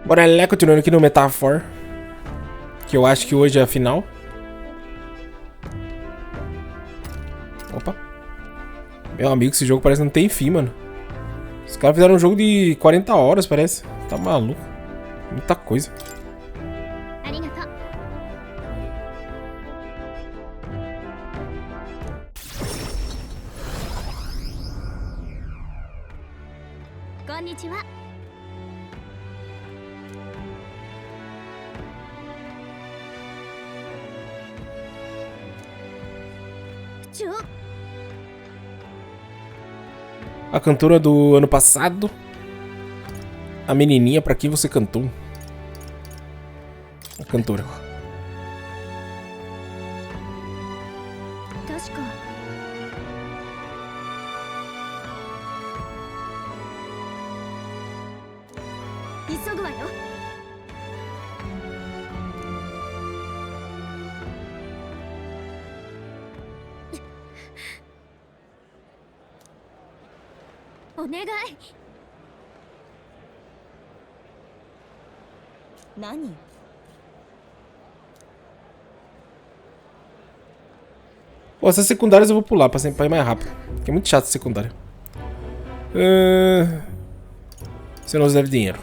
Bora lá, continuando aqui no Metaphor. Que eu acho que hoje é a final. Opa. Meu amigo, esse jogo parece que não tem fim, mano. Os caras fizeram um jogo de 40 horas, parece. Tá maluco. Muita coisa. Konnichiwa. A cantora do ano passado. A menininha pra quem você cantou. A cantora. Onegai. Nani? Pô, essas secundárias eu vou pular pra sempre ir mais rápido. Porque é muito chato essa secundária. Você não deve dinheiro.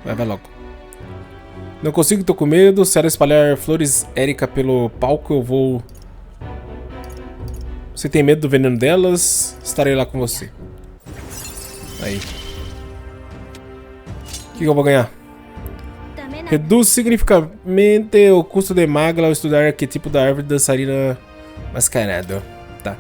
Vai logo. Não consigo, tô com medo. Se ela espalhar flores Erika pelo palco, eu vou... Você tem medo do veneno delas? Estarei lá com você. Aí. O que eu vou ganhar? Reduz significativamente o custo de Magla ao estudar arquetipo da árvore dançarina mascarado. Tá.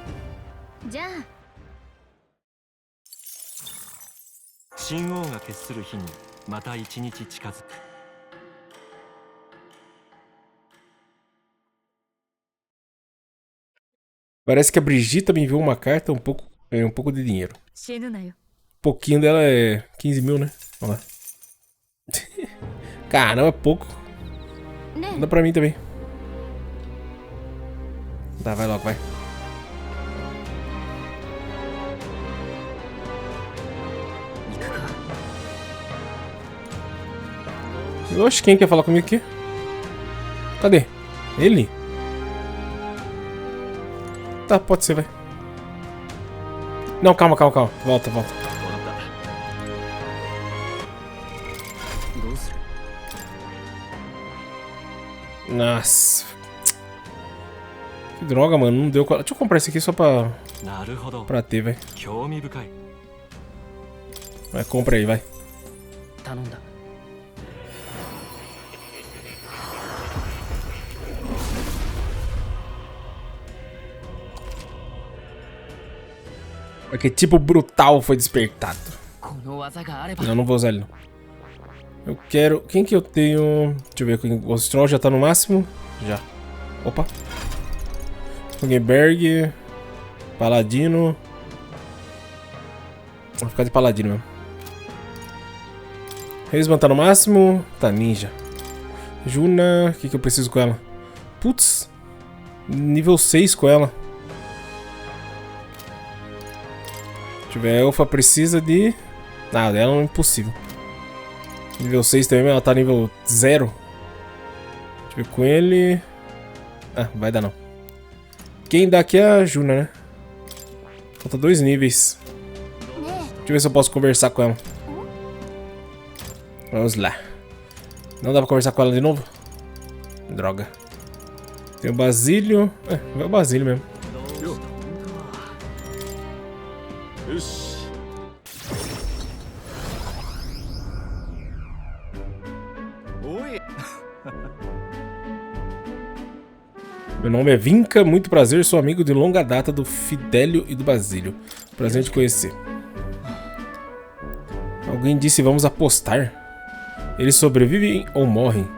Parece que a Brigitte me enviou uma carta, um pouco de dinheiro. Pouquinho dela é 15 mil, né? Olha lá. Caramba, é pouco. Dá pra mim também. Tá, vai logo, vai. Oxe, quem quer falar comigo aqui? Cadê? Ele? Tá, pode ser, vai. Não, calma. Volta. Nossa. Que droga, mano. Não deu. Deixa eu comprar esse aqui só pra ter, velho. Vai, compra aí, vai. Arquetipo brutal foi despertado. Não vou usar ele não. Eu quero... Quem que eu tenho? Deixa eu ver. O Stroll já tá no máximo? Já. Opa. Fungenberg. Paladino. Vou ficar de Paladino mesmo. Reisman tá no máximo. Tá ninja. Juna. O que eu preciso com ela? Putz. Nível 6 com ela. Deixa eu ver. A Elfa precisa de... Ah, dela é impossível. Nível 6 também, ela tá nível 0. Deixa eu ver com ele. Ah, vai dar não. Quem dá aqui é a Juna, né? Falta 2 níveis. Deixa eu ver se eu posso conversar com ela. Vamos lá. Não dá pra conversar com ela de novo? Droga. Tem o Basílio. É o Basílio mesmo. Meu nome é Vinca, muito prazer, sou amigo de longa data do Fidélio e do Basílio. Prazer em te conhecer. Alguém disse vamos apostar. Eles sobrevivem ou morrem.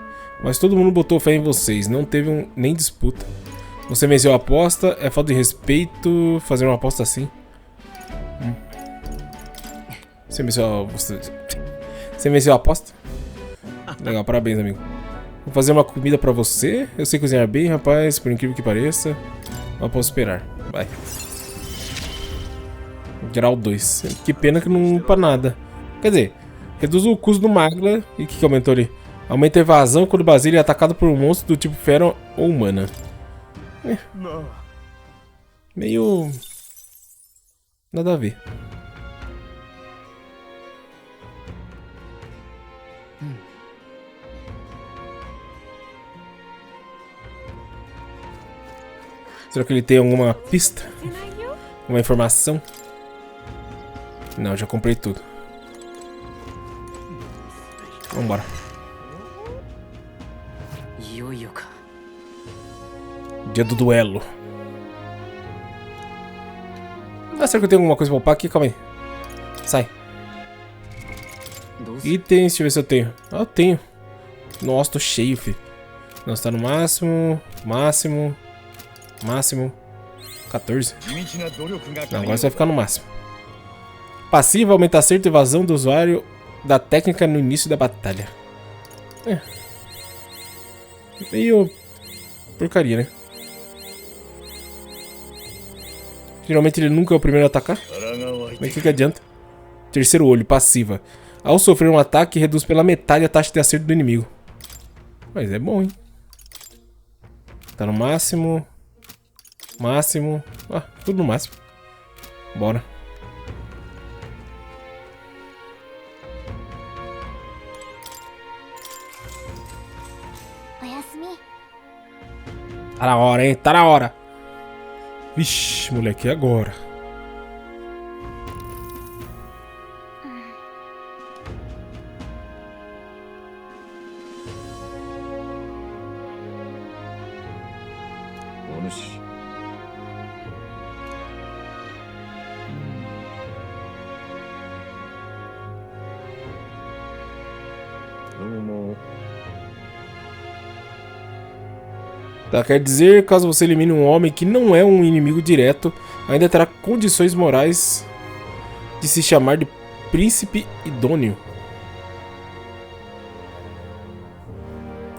Mas todo mundo botou fé em vocês, não teve nem disputa. Você venceu a aposta, é falta de respeito fazer uma aposta assim. Você venceu a aposta? Legal, parabéns, amigo. Vou fazer uma comida pra você. Eu sei cozinhar bem, rapaz, por incrível que pareça. Mas posso esperar. Vai. Grau 2. Que pena que não upa nada. Quer dizer, Reduz o custo do Magla. E o que aumentou ali? Aumenta a evasão quando o Basílio é atacado por um monstro do tipo fera ou humana. Meio... nada a ver. Será que ele tem alguma pista? Uma informação? Não, já comprei tudo. Vambora. Dia do duelo. Ah, será que eu tenho alguma coisa pra upar aqui? Calma aí. Sai. Itens, deixa eu ver se eu tenho. Ah, eu tenho. Nossa, tô cheio, filho. Nossa, tá no máximo. Máximo. 14. Não, agora você vai ficar no máximo. Passiva aumenta acerto e evasão do usuário da técnica no início da batalha. Meio porcaria, né? Geralmente ele nunca é o primeiro a atacar. Mas o que adianta? Terceiro olho, passiva. Ao sofrer um ataque, reduz pela metade a taxa de acerto do inimigo. Mas é bom, hein? Tá no máximo. Máximo. Ah, tudo no máximo. Bora. Tá na hora, hein? Tá na hora. Vixe, moleque, e agora? Tá, quer dizer, caso você elimine um homem que não é um inimigo direto, ainda terá condições morais de se chamar de príncipe idôneo.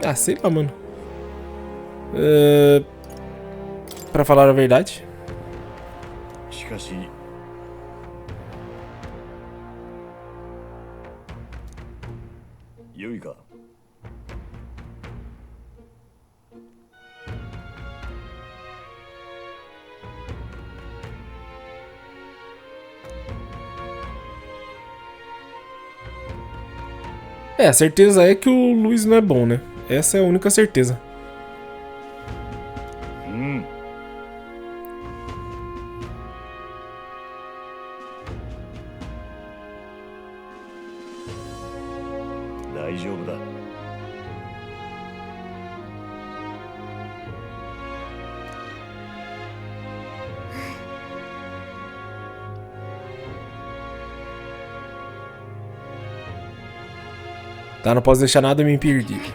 Ah, sei lá, mano. Pra falar a verdade. É, a certeza é que o Luiz não é bom, né? Essa é a única certeza. Tá, não posso deixar nada me impedir.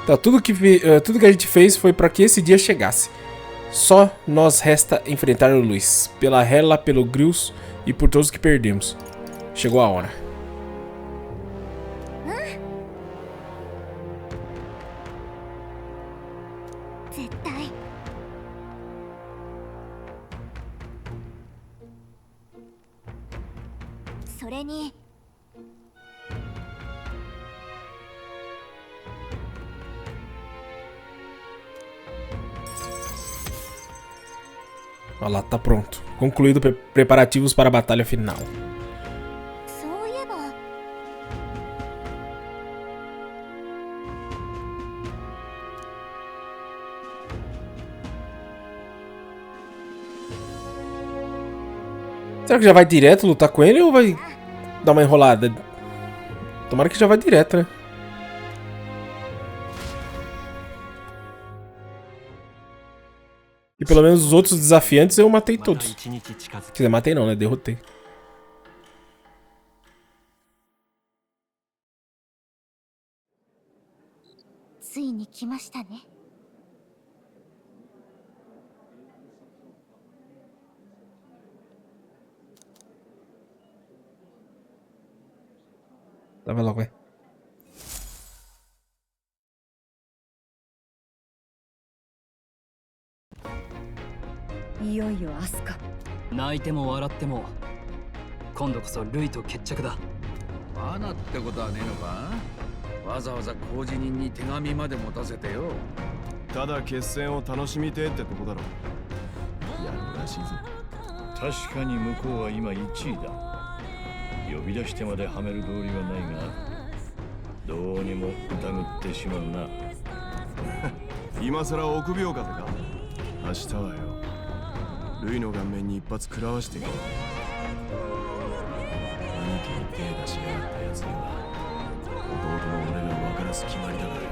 Tá, tudo que a gente fez foi pra que esse dia chegasse. Só nós resta enfrentar o Luiz. Pela Hela, pelo Grills e por todos que perdemos. Chegou a hora. Olha lá, tá pronto. Concluído preparativos para a batalha final. Será que já vai direto lutar com ele ou vai dar uma enrolada? Tomara que já vai direto, né? E pelo menos os outros desafiantes eu matei todos. Quer dizer, matei não, né? Derrotei. Tá, vai logo, vai. 今度こそルイと決着だ。罠ってことはねえのか。わざわざ工事人に手紙まで持たせてよ。ただ決戦を楽しみてえってとこだろ。やるらしいぞ。確かに向こうは今1位だ。呼び出してまではめる道理はないが、どうにも疑ってしまうな。今さら臆病風か。明日はよ、ルイの顔面に一発食らわしていこう。兄貴に手出しやがったやつには弟の俺が分からす決まりだからよ。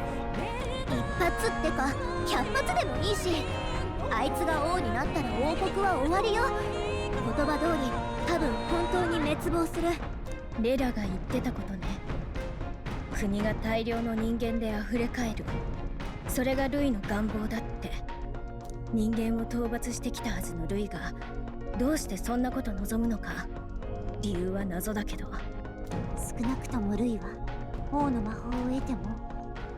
一発ってか100発でもいいし、あいつが王になったら王国は終わりよ。言葉通り多分本当に滅亡する。レラが言ってたことね。国が大量の人間で溢れ返る、それがルイの願望だって。人間を討伐してきたはずのルイがどうしてそんなこと望むのか、理由は謎だけど。少なくともルイは王の魔法を得ても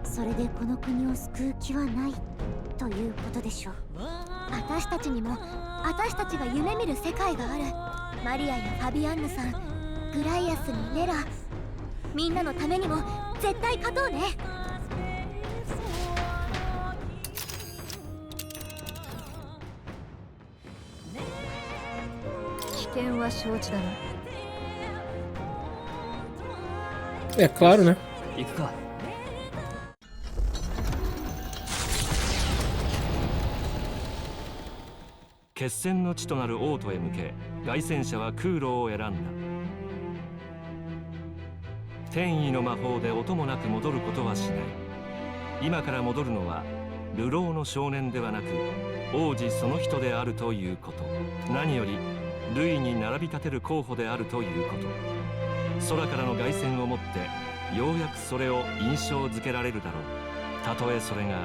それでこの国を救う気はないということでしょう。私たちにも私たちが夢見る世界がある。マリアやファビアンヌさん、グライアスにレラ、みんなのためにも絶対勝とうね。危険は承知だな。É claro, né? 行くか。決戦の地となる王都へ向け、凱旋者は空路を選んだ。天意の魔法で音もなく戻ることはしない。今から戻るのは流浪の少年ではなく王子その人であるということ。何よりルイに並び立てる候補であるということ。空からの凱旋をもってようやくそれを印象づけられるだろう。たとえそれが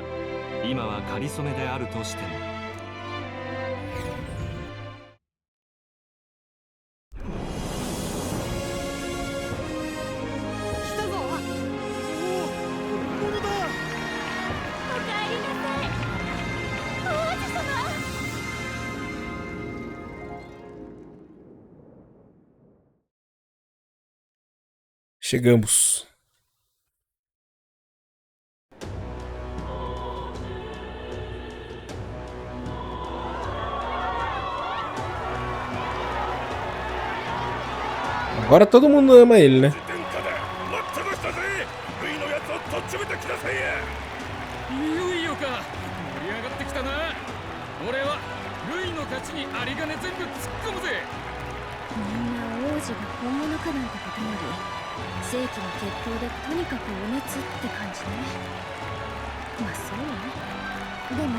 今は仮初めであるとしても。Chegamos. Agora todo mundo ama ele, né? いよいよか。盛り上がってきたな。俺はルイの勝ちに有り金全部突っ込むぜ。みんな王子が本物かなんてことより、世紀の決闘でとにかくお熱って感じね。まあそうね。でも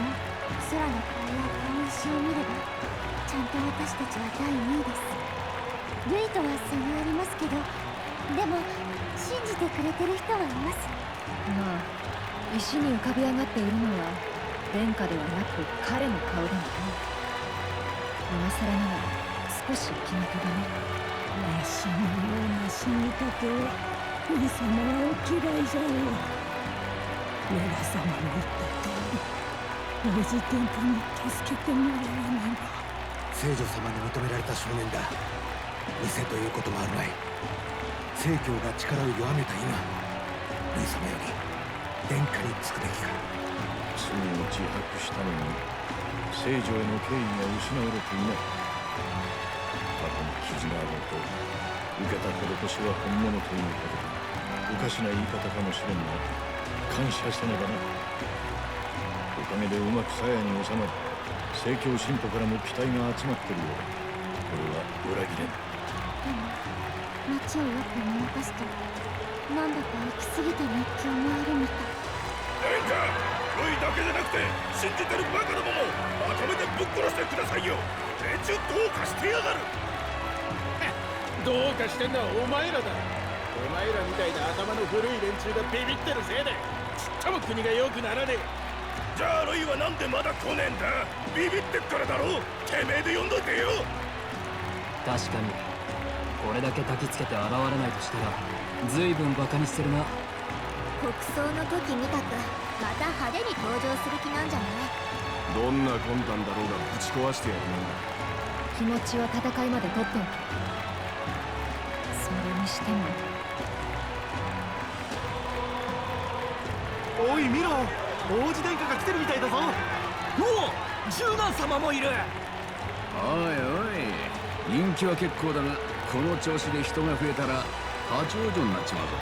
空の顔や顔石を見ればちゃんと私たちは第2位です。ルイとは差がありますけど、でも信じてくれてる人はいます。まあ石に浮かび上がっているのは殿下ではなく彼の顔だもんね。今更ながら少し気にかだね。わしのような死にかけを神様はお嫌いじゃよ。レラ様の言った通り、王子殿下に助けてもらわねば。聖女様に認められた少年だ。偽ということもあるまい。聖教が力を弱めた今、ルイ様より殿下につくべきか。罪を自白したのに聖女への敬意が失われていない。過去に傷があろうと受けた施しは本物ということだ。おかしな言い方かもしれんが感謝せねばな。おかげでうまく鞘に収まり、聖教進歩からも期待が集まっているようだ。これは裏切れん。でも街をよく見渡すとなんだか行き過ぎた熱狂もあるみたい。殿下、ルイだけじゃなくて信じてるバカどももまとめてぶっ殺してくださいよ。連中どうかしてやがる。どうかしてんのはお前らだ。お前らみたいな頭の古い連中がビビってるせいでちっとも国が良くならねえ。じゃあルイはなんでまだ来ねえんだ。ビビってっからだろ。てめえで呼んどいてよ。確かにこれだけ焚きつけて現れないとしたら随分バカにしてるな。国葬の時みたくまた派手に登場する気なんじゃない？どんな魂胆だろうがぶち壊してやるもんだ。気持ちは戦いまで取っておく。しても。おい見ろ、王子殿下が来てるみたいだぞ。おお、柔軟様もいる。おいおい、人気は結構だが、この調子で人が増えたら立ち往生になっちまうぞ。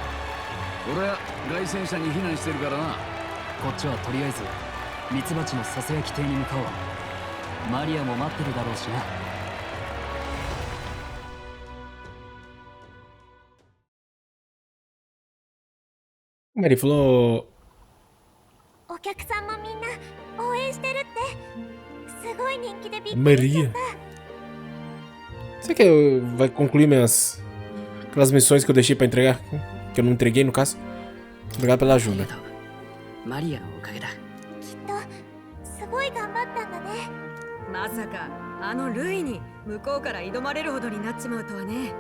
俺は凱旋者に避難してるからな。こっちはとりあえずミツバチのささやき艇に向かおう。マリアも待ってるだろうしな。Ele falou. お客さんもみんな応援してるって。すごい人気でびっくりしちゃっ Maria. Será que vai concluir aquelas missões que eu deixei pra entregar? Que eu não entreguei no caso? Obrigado pela ajuda. マリアのおかげだ。きっとすごい頑張ったんだね。まさかあのルイに向こうから挑まれるほどになっちまうとはね。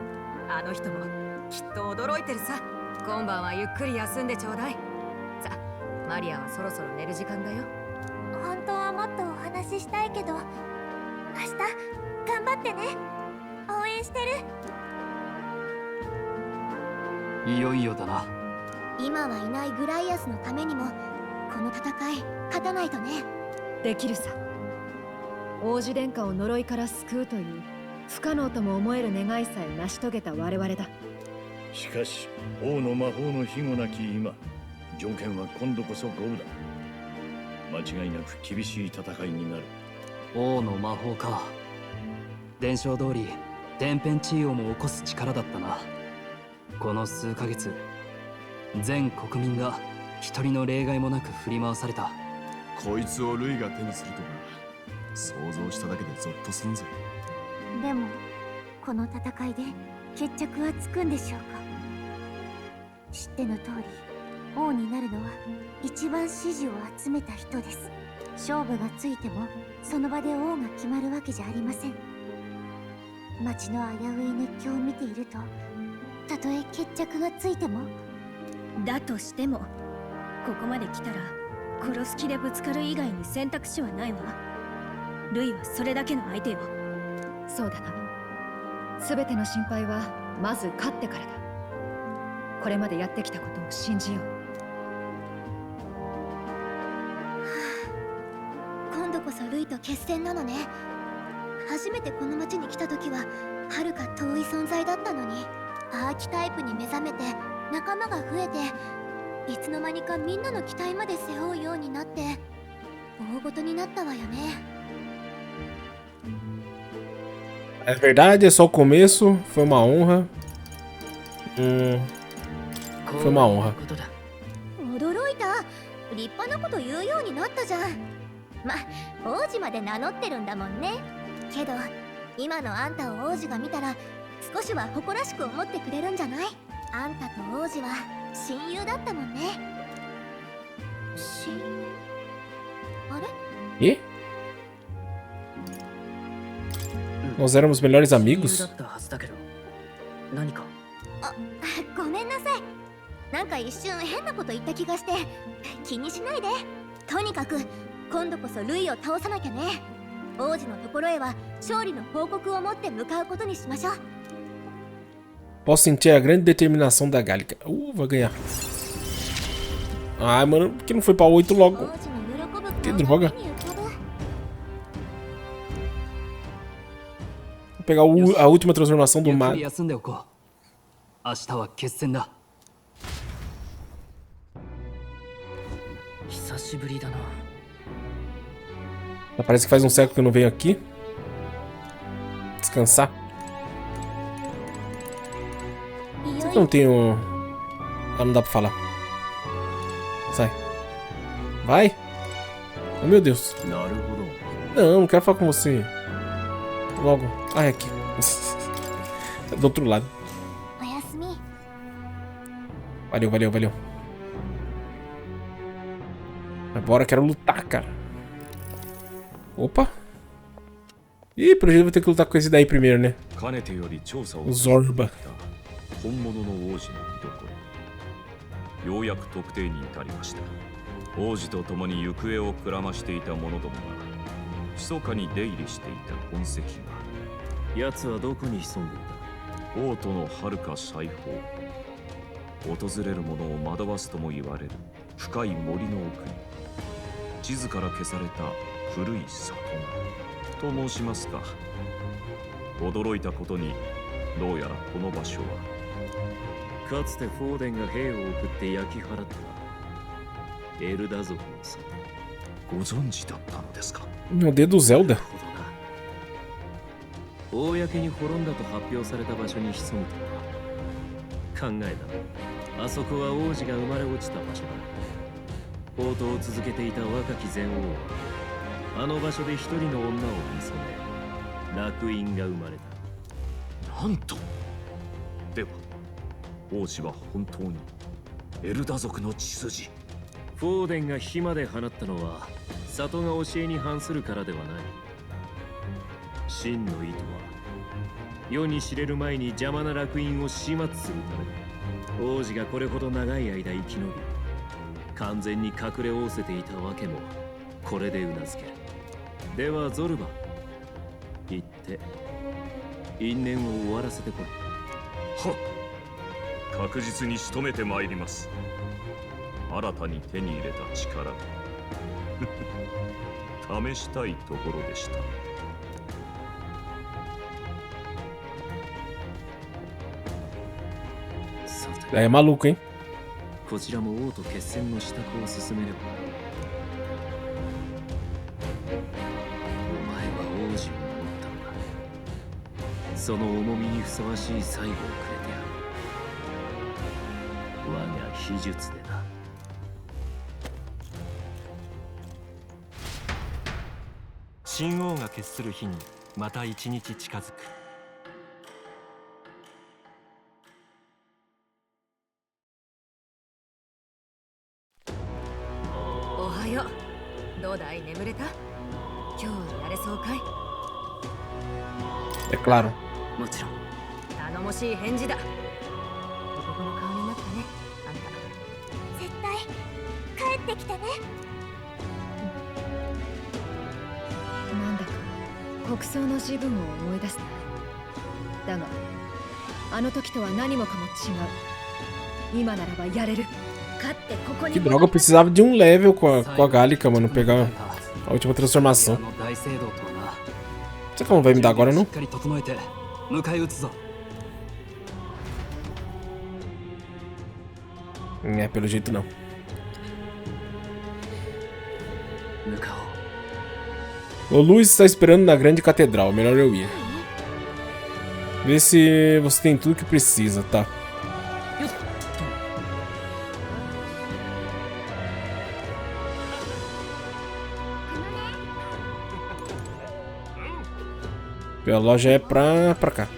あの人もきっと驚いてるさ。今晩はゆっくり休んでちょうだい。さあ、マリアはそろそろ寝る時間だよ。本当はもっとお話ししたいけど、明日頑張ってね。応援してる。いよいよだな。今はいないグライアスのためにもこの戦い勝たないとね。できるさ。王子殿下を呪いから救うという不可能とも思える願いさえ成し遂げた我々だ。しかし王の魔法の庇護なき今、条件は今度こそ五分だ。間違いなく厳しい戦いになる。王の魔法か。伝承通り天変地異をも起こす力だったな。この数ヶ月、全国民が一人の例外もなく振り回された。こいつをルイが手にするとか想像しただけでゾッとすんぜ。でもこの戦いで決着はつくんでしょうか。知っての通り、王になるのは一番支持を集めた人です。勝負がついてもその場で王が決まるわけじゃありません。町の危うい熱狂を見ていると、たとえ決着がついても。だとしてもここまで来たら殺す気でぶつかる以外に選択肢はないわ。ルイはそれだけの相手よ。そうだな。全ての心配はまず勝ってからだ。これまでやってきたことを信じよう。今度こそルイと決戦なのね。初めてこの町に来た時ははるか遠い存在だったのに、アーキタイプに目覚めて仲間が増えて、いつの間にかみんなの期待まで背負うようになって大ごとになったわよね。É verdade, é só o começo. Foi uma honra. Foi uma honra. 驚いた。立派なこと言うようになったじゃん。ま、王子まで名乗ってるんだもんね。けど今のあんたを王子が見たら少しは誇らしく思ってくれるんじゃない？あんたと王子は親友だったもんね。親友？あれ？ E? Nós éramos melhores amigos? あ、ごめんなさい。なんか一瞬変なこと言った気がして気にしないで。とにかく今度こそルイを倒さなきゃね。王子のところへは勝利の報告を持って向かうことにしましょう。 Posso sentir a grande determinação da Gálica. Vai ganhar. Ai, mano, por que não foi pra 8 logo? Que droga. Vou pegar a última transformação do mago. 明日は決戦だ。久しぶりだな。 Parece que faz um século que eu não venho aqui. Descansar. Será que eu não tenho... Ah, não dá pra falar. Sai. Vai. Oh, meu Deus. Não, não quero falar com você. Logo. Ah, é aqui. Do outro lado. Valeu, valeu, valeu. Agora quero lutar, cara. Opa. Ih, pelo jeito eu vou ter que lutar com esse daí primeiro, né? O Zorba. 本物の王子の居所。ようやく特定に至りました。王子と共に行方をくらましていた者どもが密かに出入りしていた痕跡が。奴はどこに潜んでいた？王都の遥か西方、訪れる者を惑わすとも言われる深い森の奥に、地図から消された古い里がと申しますか。驚いたことに、どうやらこの場所はかつてフォーデンが兵を送って焼き払ったエルダ族の里、ご存知だったのですか。 Meu Deus do Zelda. 公に滅んだと発表された場所に潜むとは考えた。あそこは王子が生まれ落ちた場所だ。放蕩を続けていた若き前王はあの場所で一人の女を見初め、楽園が生まれた。なんと。では王子は本当にエルダ族の血筋。フォーデンが火まで放ったのは里が教えに反するからではない。真の意図は世に知れる前に邪魔な楽園を始末するためだ。王子がこれほど長い間生き延び、完全に隠れ仰せていたわけもこれでうなずける。ではゾルバ、行って因縁を終わらせてこい。はっ、確実に仕留めてまいります。新たに手に入れた力試したいところでした。É maluco, hein? こちらも王と決戦の支度を進めれば。お前は王子を守ったのだ。その重みにふさわしい最後をくれてやる。我が秘術でな。新王が決する日にまた一日近づく。おはよう。どうだい、眠れた？今日はやれそうかい？ É claro. もちろん。頼もしい返事だ。男の顔になったね、あんた。絶対帰ってきてね。なんだか国葬の自分を思い出すな。だがあの時とは何もかも違う。今ならばやれる。勝ってここに。 Que droga, eu precisava de um level com a Gallica, mano. Pegar a última transformação. Será que ela não vai me dar agora, não? É, pelo jeito não. O Luiz está esperando na grande catedral, melhor eu ir. Vê se você tem tudo que precisa, tá? A loja é pra cá.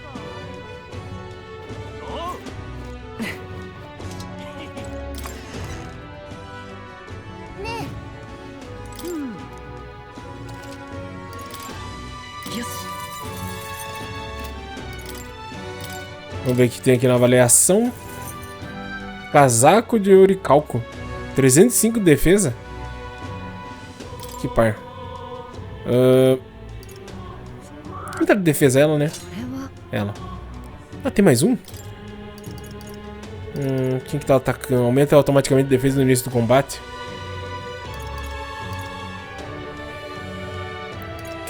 Vamos ver o que tem aqui na avaliação. Casaco de oricalco. 305 de defesa. Que par. Quem tá de defesa? Ela, né? Ela. Ah, tem mais um? Quem que tá atacando? Aumenta automaticamente a defesa no início do combate.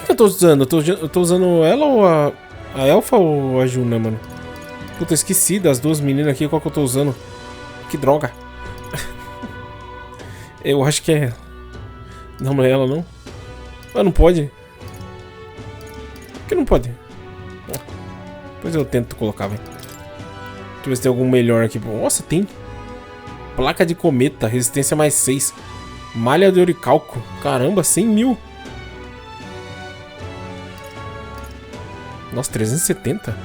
O que eu tô usando? Eu tô usando ela ou a Elfa ou a Juna, mano? Puta, eu esqueci das duas meninas aqui. Qual que eu tô usando? Que droga. Eu acho que é... Não é ela, não. Ah, não pode. Por que não pode? Depois eu tento colocar, velho. Deixa eu ver se tem algum melhor aqui. Nossa, tem. Placa de cometa. Resistência mais 6. Malha de oricalco. Caramba, 100 mil. Nossa, 370.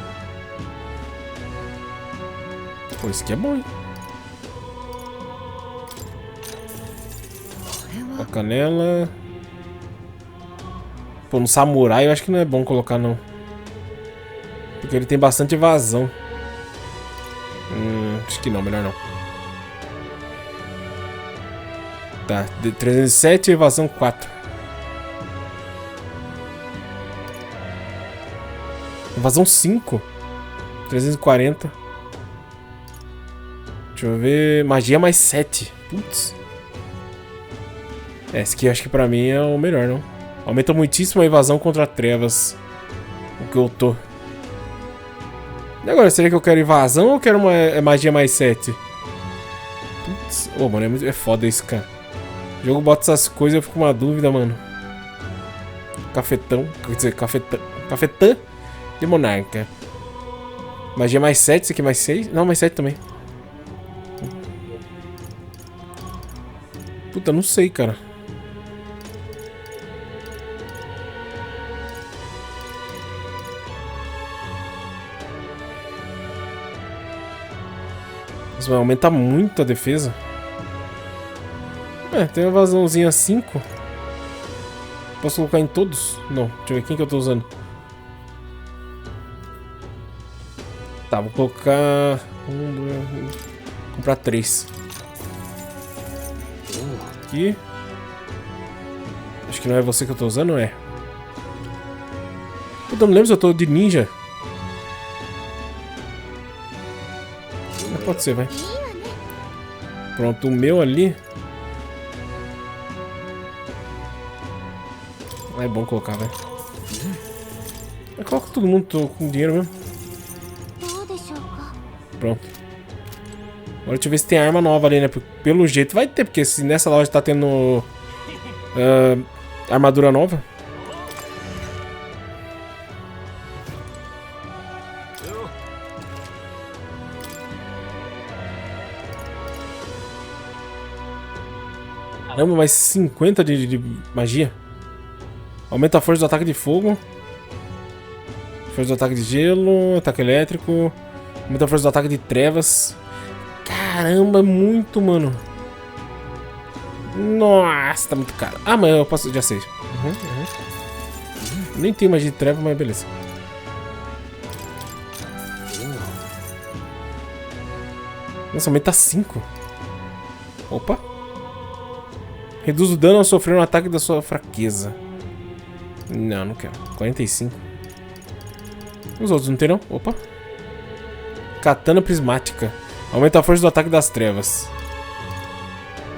Pô, isso aqui é bom, hein? A canela. Pô, no samurai eu acho que não é bom colocar, não. Porque ele tem bastante evasão. Acho que não, melhor não. Tá, 307 e evasão 4. Evasão 5. 340. Deixa eu ver. Magia mais 7. Putz. Esse aqui acho que pra mim é o melhor, não? Aumenta muitíssimo a evasão contra trevas. O que eu tô. E agora, será que eu quero evasão ou quero uma magia mais 7? Putz. Ô, mano, é foda isso, cara. O jogo bota essas coisas e eu fico com uma dúvida, mano. Cafetão. Quer dizer, cafetã de monarca. Magia mais 7, isso aqui mais 6? Não, mais 7 também. Puta, não sei, cara. Mas vai aumentar muito a defesa. É, tem uma evasãozinha 5. Posso colocar em todos? Não, deixa eu ver quem que eu tô usando. Tá, vou colocar... Vou comprar 3. Aqui. Acho que não é você que eu tô usando, é? Puta, não lembro se eu tô de ninja. Pode ser, vai. Pronto, o meu ali. É bom colocar, vai. Eu coloco todo mundo, tô com dinheiro mesmo. Pronto. Agora deixa eu ver se tem arma nova ali, né? Pelo jeito vai ter, porque se nessa loja tá tendo armadura nova. Caramba, mais 50 de magia. Aumenta a força do ataque de fogo. Força do ataque de gelo. Ataque elétrico. Aumenta a força do ataque de trevas. Caramba, muito, mano. Nossa, tá muito caro. Ah, mas eu posso... Já sei. Nem tenho magia de treva, mas beleza. Nossa, aumenta 5. Opa. Reduz o dano ao sofrer um ataque da sua fraqueza. Não, não quero. 45. Os outros não tem, não? Opa. Katana prismática. Aumenta a força do ataque das trevas.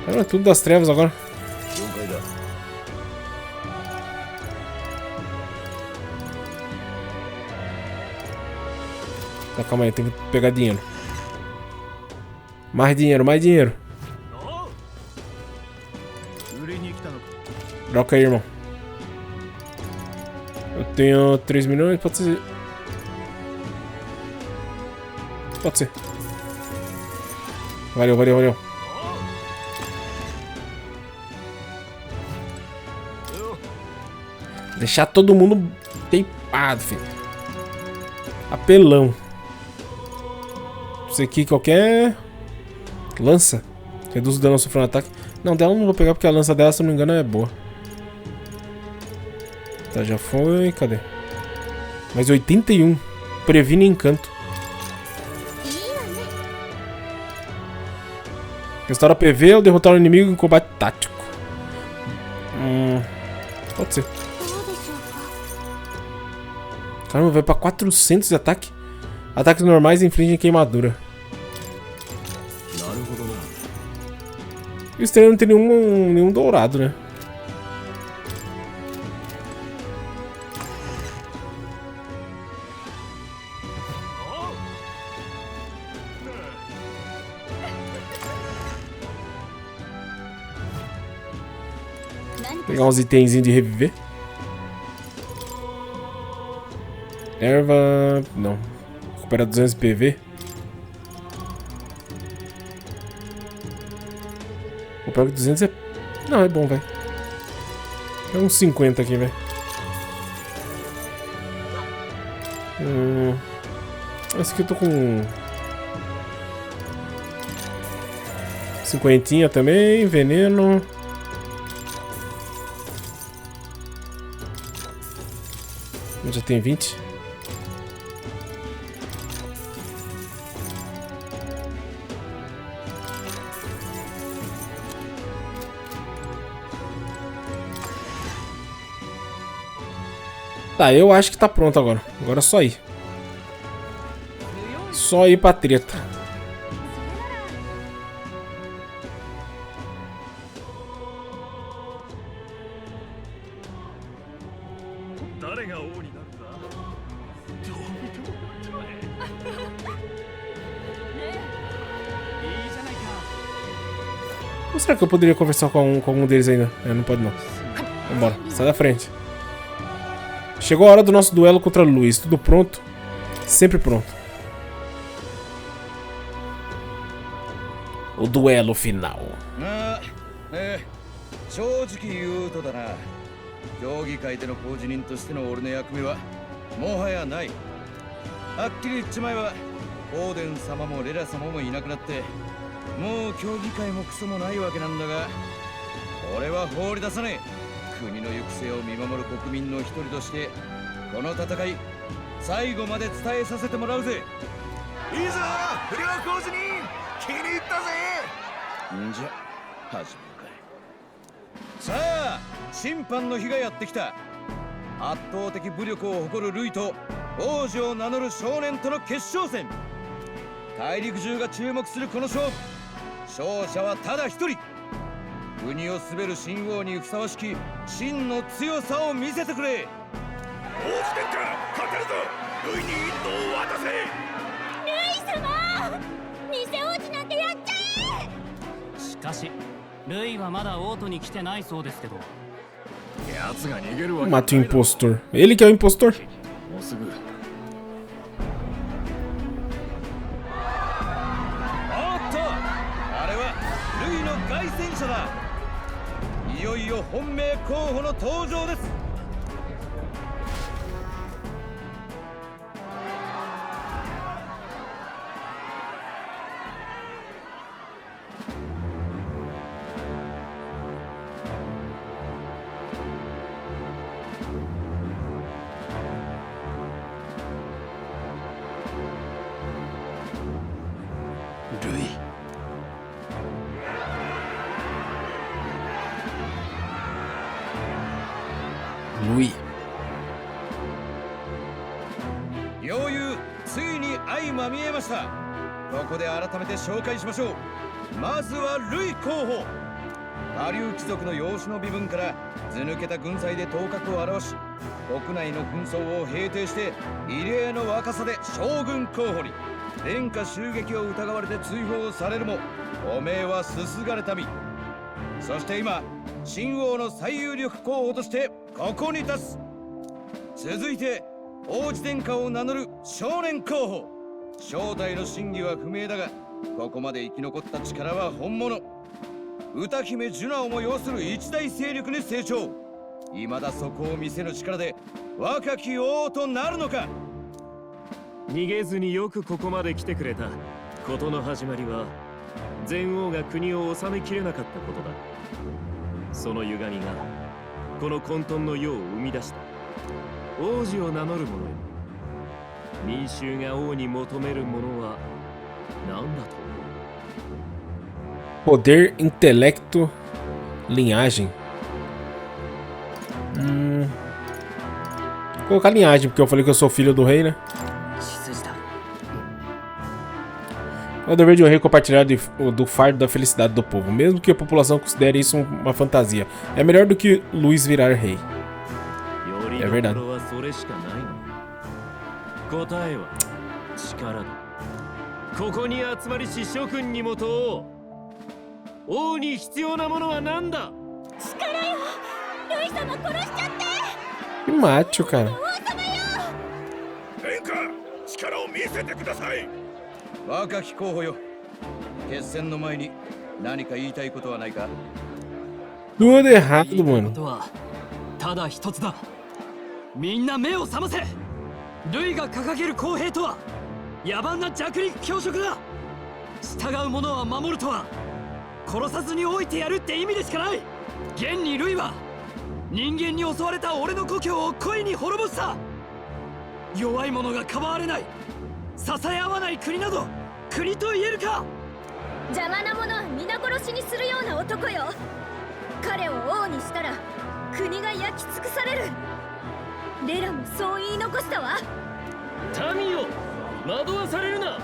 É tudo das trevas agora. Tá, calma aí, tem que pegar dinheiro. Mais dinheiro, mais dinheiro. Troca aí, irmão. Eu tenho 3 milhões, pode ser. Pode ser. Valeu, valeu, valeu. Deixar todo mundo teipado, filho. Apelão. Isso aqui qualquer... Lança. Reduz o dano ao sofrer um ataque. Não, dela eu não vou pegar porque a lança dela, se não me engano, é boa. Tá, já foi. Cadê? Mais 81. Previne encanto. Restaura PV ao derrotar o inimigo em combate tático. Pode ser. Caramba, vai pra 400 de ataque. Ataques normais infligem queimadura. E o estranho não tem nenhum dourado, né? Pegar uns itenzinhos de reviver. Erva... Não. Recupera 200 PV. O pior que 200 é... Não, é bom, velho. É uns 50 aqui, velho. Esse aqui eu tô com... 50 também. Veneno. Já tem 20. Tá, eu acho que tá pronto agora. Agora é só ir. Só ir pra treta. Ou será que eu poderia conversar com algum deles ainda? Não pode não. Vambora, sai da frente. Chegou a hora do nosso duelo contra Luiz. Tudo pronto? Sempre pronto. O duelo final. 正直言うとだな、競技会での公示人としての俺の役目はもはやない。はっきり言っちまえばオーデン様もレラ様もいなくなってもう競技会もクソもないわけなんだが、俺は放り出さねえ。国の行く末を見守る国民の一人としてこの戦い最後まで伝えさせてもらうぜ。いいぞ不良公示人、気に入ったぜ。んじゃ始めるかい。さあ審判の日がやってきた。圧倒的武力を誇るルイと王子を名乗る少年との決勝戦。大陸中が注目するこの勝負、勝者はただ一人。国を滑る新王にふさわしき真の強さを見せてくれ。王子殿下、勝てるぞ。ルイに一頭を渡せ。ルイ様、偽王子なんてやっちゃえ。しかしルイはまだ王都に来てないそうですけど。奴が逃げるわけ。 Mata o impostor. Ele que é o impostor. もうすぐ。あれはルイの凱旋者だ。いよいよ本命候補の登場です。ルイ。ルイ。ようゆうついに相まみえました。ここで改めて紹介しましょう。まずはルイ候補。下流貴族の養子の身分から図抜けた軍祭で頭角を現し、国内の紛争を平定して異例の若さで将軍候補に。殿下襲撃を疑われて追放されるも汚名はすすがれた身。そして今新王の最有力候補としてここに立つ。続いて王子殿下を名乗る少年候補。正体の真偽は不明だが、ここまで生き残った力は本物。歌姫ジュナをも擁する一大勢力に成長。未だそこを見せぬ力で若き王となるのか。逃げずによくここまで来てくれた。事の始まりは前王が国を治めきれなかったことだ。その歪みがこの混沌の世を生み出した。王子を名乗る者よ、民衆が王に求めるものは何だと思う？ Poder, intelecto, linhagem. Vou colocar linhagem, porque eu falei que eu sou filho do rei, né? É o dever de um rei compartilhar do fardo da felicidade do povo, mesmo que a população considere isso uma fantasia. É melhor do que Luiz virar rei. É verdade. 答えは力だ。ここに集まりし諸君にも問おう。王に必要なものは何だ？力よ。ルイ様殺しちゃって。 Que macho, cara. 殿下、力を見せてください。若き候補よ、決戦の前に何か言いたいことはないか？ Tudo errado, mano. ただ一つだ。みんな目を覚ませ。ルイが掲げる公平とは野蛮な弱肉強食だ。従う者は守るとは殺さずに置いてやるって意味でしかない。現にルイは人間に襲われた俺の故郷を恋に滅ぼした。弱い者がかばわれない、支え合わない国など国と言えるか。邪魔な者は皆殺しにするような男よ。彼を王にしたら国が焼き尽くされる。レラもそう言い残したわ。民よ、惑わされるな。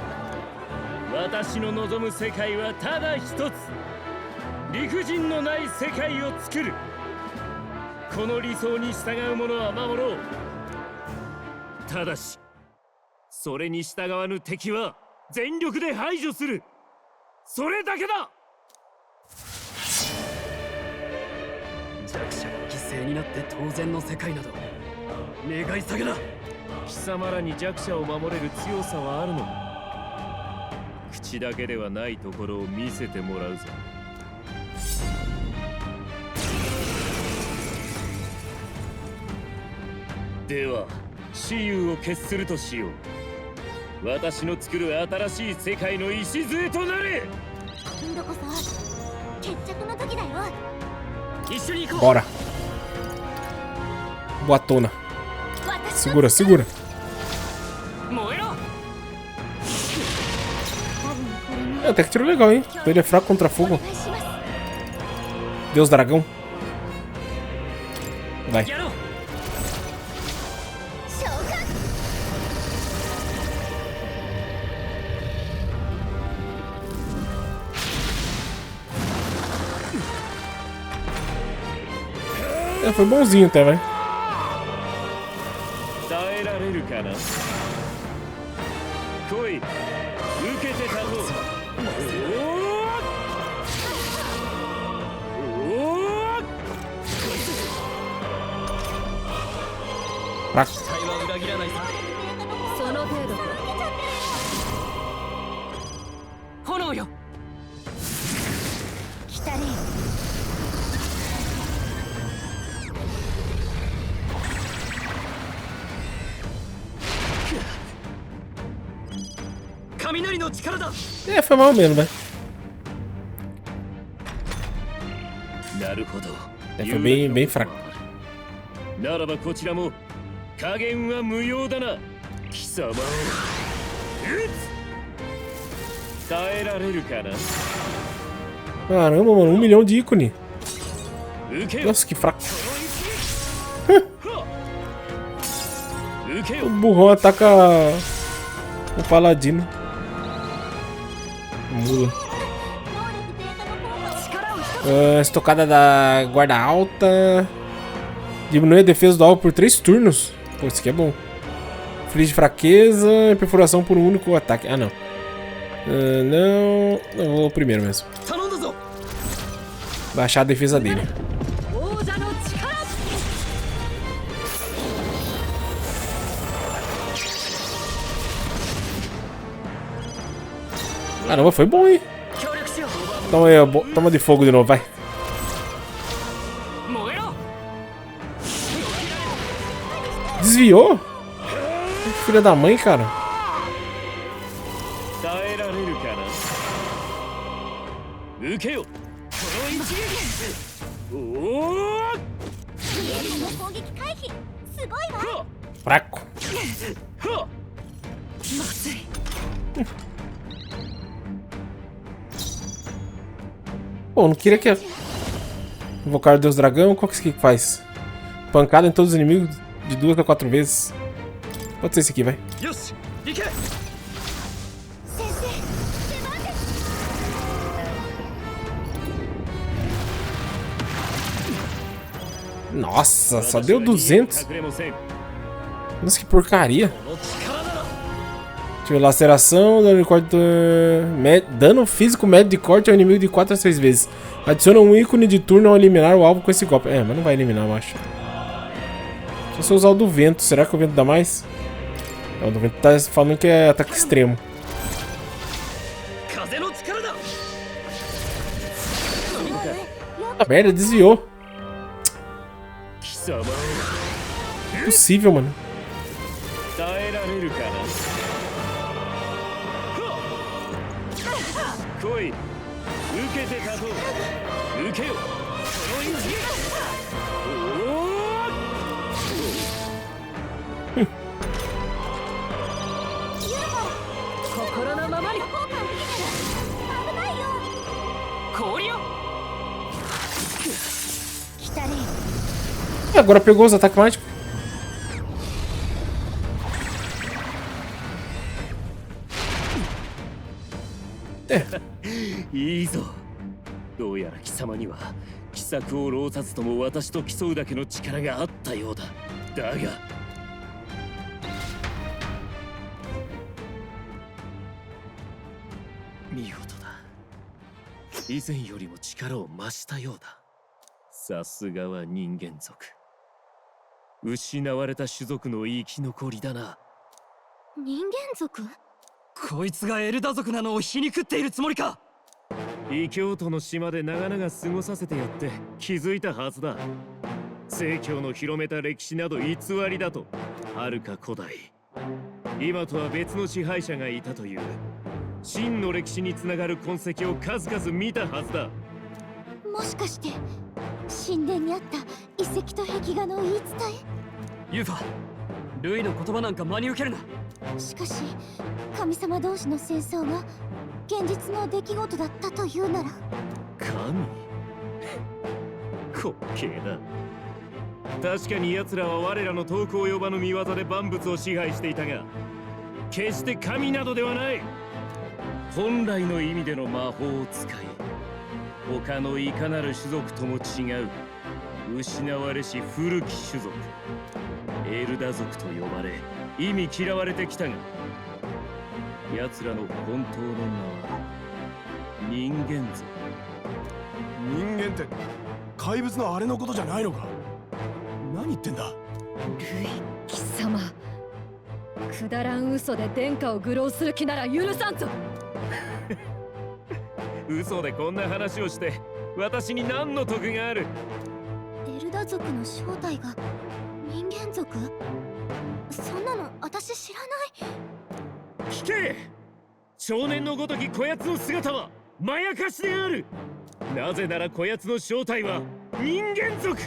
私の望む世界はただ一つ。理不尽のない世界を作る。この理想に従う者は守ろう。ただしそれに従わぬ敵は全力で排除する。それだけだ。弱者が犠牲になって当然の世界など願い下げだ。貴様らに弱者を守れる強さはあるのか。口だけではないところを見せてもらうぞ。では雌雄を決するとしよう。私の作る新しい世界の礎となれ。今度こそ決着の時だよ。一緒に行こう。 Bora. Boatona. Segura, segura. Até que tiro legal, hein? Ele é fraco contra fogo. Deus dragão. Vai. É, foi bonzinho até, vai. Fraco. その程度か。炎よ。来たれ。雷の力だ。É, foi mal mesmo, né? なるほど。É, foi bem fraco. ならばこちらも加減は無用だな。貴様を撃つ。耐えられるかな。 Caramba, mano, 1 milhão de ícone. Nossa, que fraco. O burrão ataca o paladino. Mula. Estocada da guarda alta. Diminui a defesa do alvo por 3 turnos. Pô, isso aqui é bom. Freeze de fraqueza e perfuração por um único ataque. Ah, não. Não, vou primeiro mesmo. Baixar a defesa dele. Caramba, foi bom, hein? Toma aí, toma de fogo de novo, vai. Desviou? Filha da mãe, cara. Fraco. Pô, não queria que... Invocar o Deus Dragão, qual que é isso aqui que faz? Pancada em todos os inimigos de 2 a 4 vezes. Pode ser esse aqui, vai. Nossa, só deu 200. Nossa, que porcaria. Deixa eu ver, laceração, dano de corte, dano físico médio de corte ao inimigo de 4 a 6 vezes. Adiciona um ícone de turno ao eliminar o alvo com esse golpe. É, mas não vai eliminar, eu acho. Só se eu usar o do vento. Será que o vento dá mais? Não, o do vento tá falando que é ataque extremo. Ah, merda, desviou. Impossível, mano. Agora pegou os ataques mágicos. いいぞ。どうやら貴様には奇策を浪殺とも私と競うだけの力があったようだ。だが見事だ。以前よりも力を増したようだ。さすがは人間族。失われた種族の生き残りだな。人間族？こいつがエルダ族なのを皮肉っているつもりか。異教徒の島で長々過ごさせてやって気づいたはずだ。正教の広めた歴史など偽りだと。遥か古代、今とは別の支配者がいたという真の歴史につながる痕跡を数々見たはずだ。もしかして神殿にあった遺跡と壁画の言い伝え？ユーファ、ルイの言葉なんか真に受けるな。しかし神様同士の戦争が現実の出来事だったというなら。神？滑稽だ。確かに奴らは我らの遠く及ばぬ見業で万物を支配していたが、決して神などではない。本来の意味での魔法を使い、他のいかなる種族とも違う失われし古き種族エルダ族と呼ばれ意味嫌われてきたが、奴らの本当の名は人間族。人間って怪物のあれのことじゃないのか？何言ってんだ。ルイ貴様、くだらん嘘で殿下を愚弄する気なら許さんぞ。嘘でこんな話をして私に何の得がある？エルダ族の正体が人間族？そんなの私知らない。聞け！少年のごときこやつの姿はまやかしである。なぜならこやつの正体は人間族。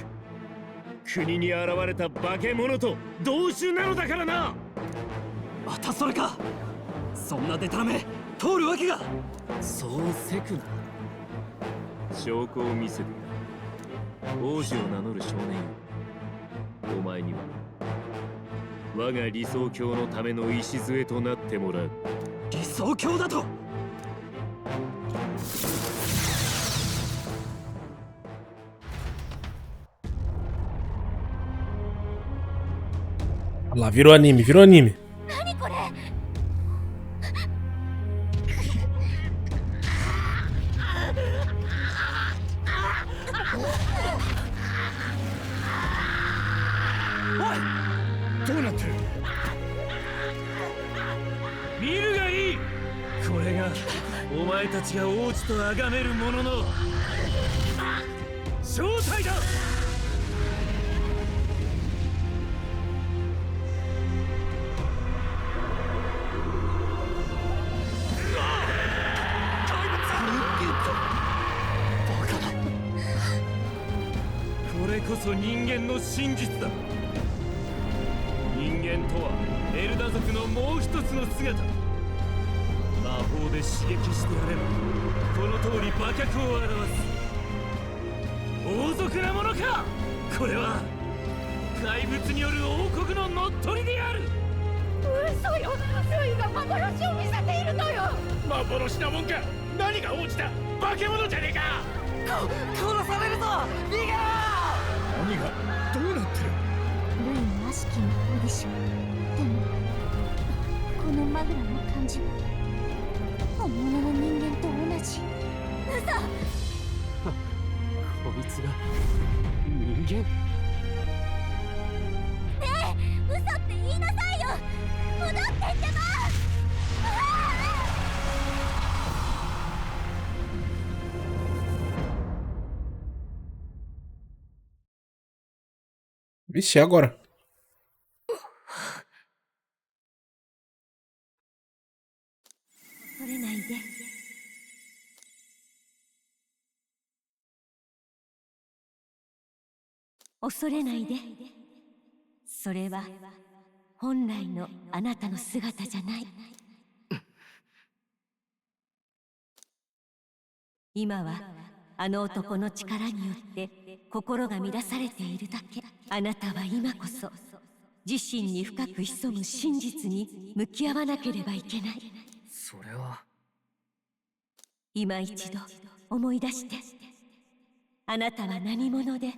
国に現れた化け物と同種なのだからな。またそれか。そんなデタラメ通るわけが。そうせくな。証拠を見せてやる。王子を名乗る少年よ、お前には我が理想郷のための礎となってもらう。理想郷だとOlha lá, virou anime, virou anime. 何これ？おい、どうなってる？見るがいい。これがお前たちが王子と崇める者の正体だ。これこそ人間の真実だ。人間とはエルダ族のもう一つの姿。魔法で刺激してやればこの通り馬脚を表す。王族なものか。これは怪物による王国の乗っ取りである。嘘よ、ルイが幻を見せているのよ。幻なもんか。何が王子だ。化け物じゃねえか。殺されるぞ。逃げろ。何がどうなってる？ルイの悪しき魔法でしょ。でもこのマグラの感じは本物の人間と同じ。嘘！こいつが人間？ねえ、嘘って言いなさいよ。戻ってってば。Vixe, e agora? 恐れないで。恐れないで。それは本来のあなたの姿じゃない。今はあの男の力によって心が乱されているだけ。あなたは今こそ自身に深く潜む真実に向き合わなければいけない。それは今一度思い出して。あなたは何者で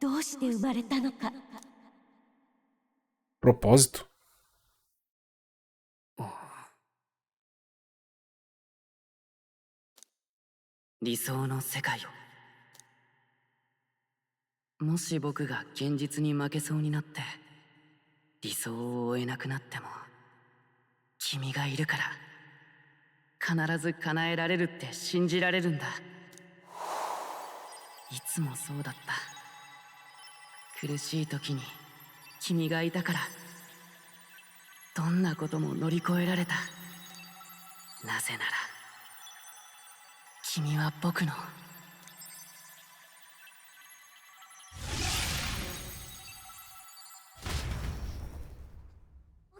どうして生まれたのか。Propósito. 理想の世界を。もし僕が現実に負けそうになって理想を追えなくなっても、君がいるから必ず叶えられるって信じられるんだ。いつもそうだった。苦しい時に君がいたからどんなことも乗り越えられた。なぜなら君は僕の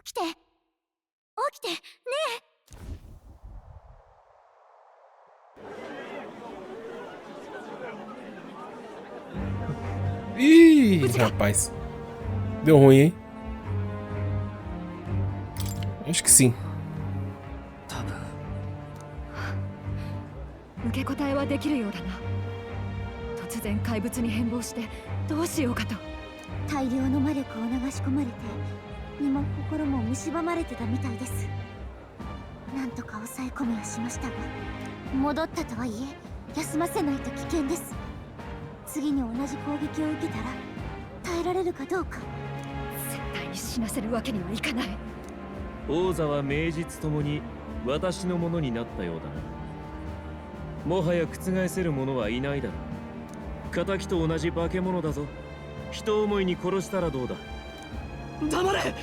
起きて起きてねえ。Ih, rapaz. Deu ruim, hein? Acho que sim. 受け答えはできるようだな。突然怪物に変貌してどうしようかと。大量の魔力を流し込まれて身も心も蝕まれてたみたいです。なんとか抑え込みはしましたが、戻ったとはいえ休ませないと危険です。次に同じ攻撃を受けたら耐えられるかどうか。絶対に死なせるわけにはいかない。王座は名実ともに私のものになったようだな。もはや覆せる者はいないだろう。仇と同じ化け物だぞ。人思いに殺したらどうだ。黙れ。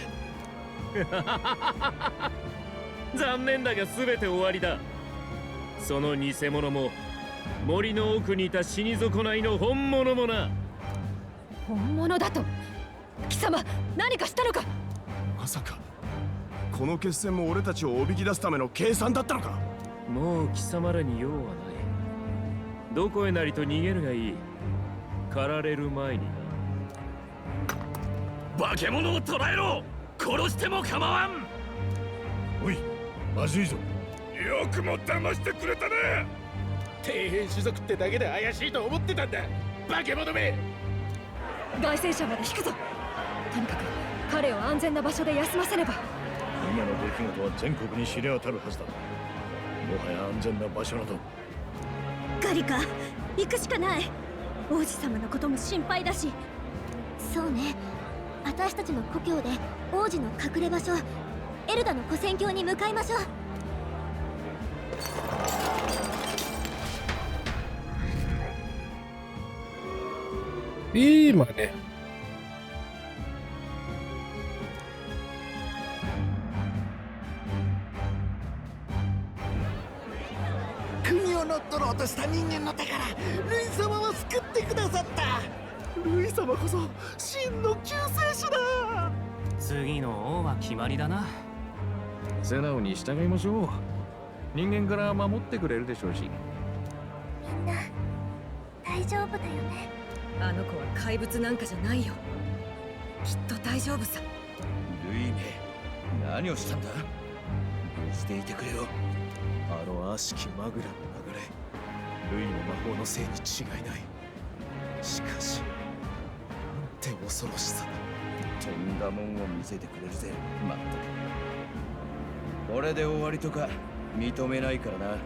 残念だが全て終わりだ。その偽物も森の奥にいた死に損ないの本物もな。本物だと？貴様何かしたのか。まさかこの決戦も俺たちをおびき出すための計算だったのか。もう貴様らに用はない。どこへなりと逃げるがいい。狩られる前にな。化け物を捕らえろ。殺しても構わん。おい、まずいぞ。よくも騙してくれたね。底辺種族ってだけで怪しいと思ってたんだ。化け物め。凱旋者まで引くぞ。とにかく彼を安全な場所で休ませねば。今の出来事は全国に知れ渡るはずだ。もはや安全な場所など。ガリカ、行くしかない。王子様のことも心配だし。そうね、私たちの故郷で王子の隠れ場所エルダの古戦郷に向かいましょう。Ih, mané. 国を乗っ取ろうとした人間の手からルイ様は救ってくださった。ルイ様こそ真の救世主だ。次の王は決まりだな。素直に従いましょう。人間から守ってくれるでしょうし。みんな大丈夫だよね。あの子は怪物なんかじゃないよ。きっと大丈夫さ。ルイめ、何をしたんだ。無事でいてくれよ。あの悪しきマグラの流れ、ルイの魔法のせいに違いない。しかし、なんて恐ろしさだ。とんだもんを見せてくれるぜ。まったくこれで終わりとか認めないからな。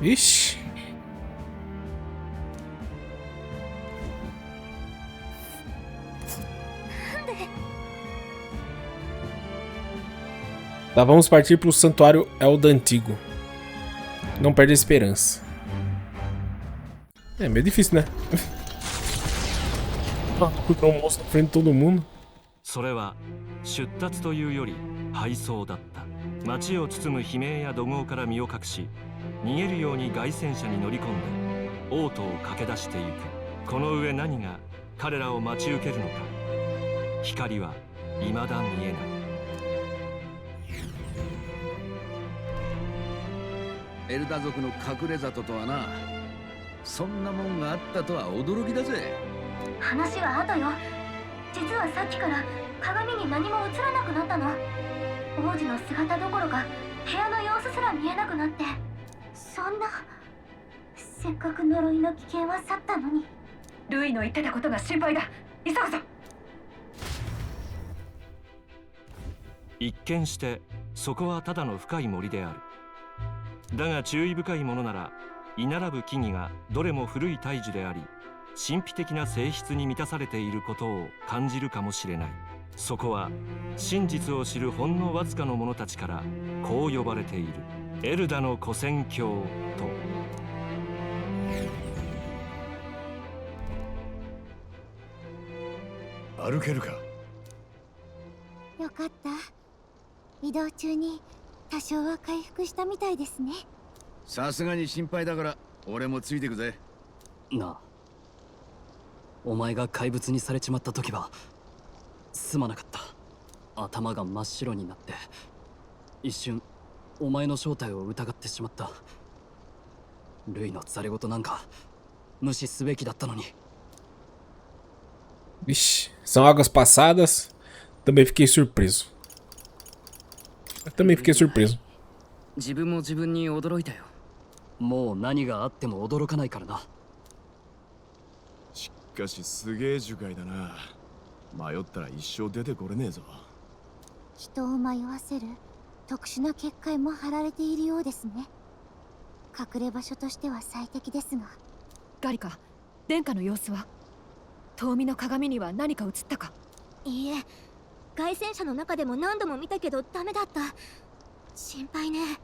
Ixi. Tá, vamos partir para o Santuário Elda Antigo. Não perde a esperança. É meio difícil, né? Porque um monstro na frente de todo mundo. それは出立というより敗走だった。街を包む悲鳴や怒号から身を隠し、逃げるように凱旋車に乗り込んで王都を駆け出していく。この上何が彼らを待ち受けるのか。光は未だ見えない。エルダ族の隠れ里とはな。そんなもんがあったとは驚きだぜ。話は後よ。実はさっきから鏡に何も映らなくなったの。王子の姿どころか部屋の様子すら見えなくなって、そんな、せっかく呪いの危険は去ったのに。ルイの言ってたことが心配だ。急ぐぞ。一見してそこはただの深い森である。だが注意深いものなら居並ぶ木々がどれも古い大樹であり、神秘的な性質に満たされていることを感じるかもしれない。そこは真実を知るほんのわずかの者たちからこう呼ばれているエルダの古戦郷と。歩けるか。よかった。移動中に多少は回復したみたいですね。さすがに心配だから俺もついてくぜ。なあ、お前が怪物にされちまった時はすまなかった。頭が真っ白になって一瞬お前の正体を疑ってしまった。ルイのざれ言なんか無視すべきだったのに。 Vixe, são águas passadas. Também fiquei surpreso.自分も自分に驚いたよ。もう何があっても驚かないからな。しかしすげえ樹海だな。迷ったら一生出てこれねえぞ。人を迷わせる特殊な結界も張られているようですね。隠れ場所としては最適ですが。ガリカ、殿下の様子は？遠見の鏡には何か映ったか？いいえ、外戦車の中でも何度も見たけどダメだった。心配ね。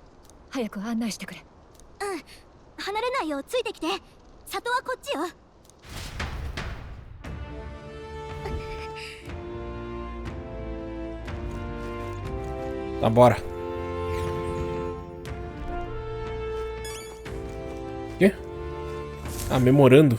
早く案内してくれ。うん、離れないようついてきて。里はこっちよ。Tá, bora. Quê? Ah, memorando.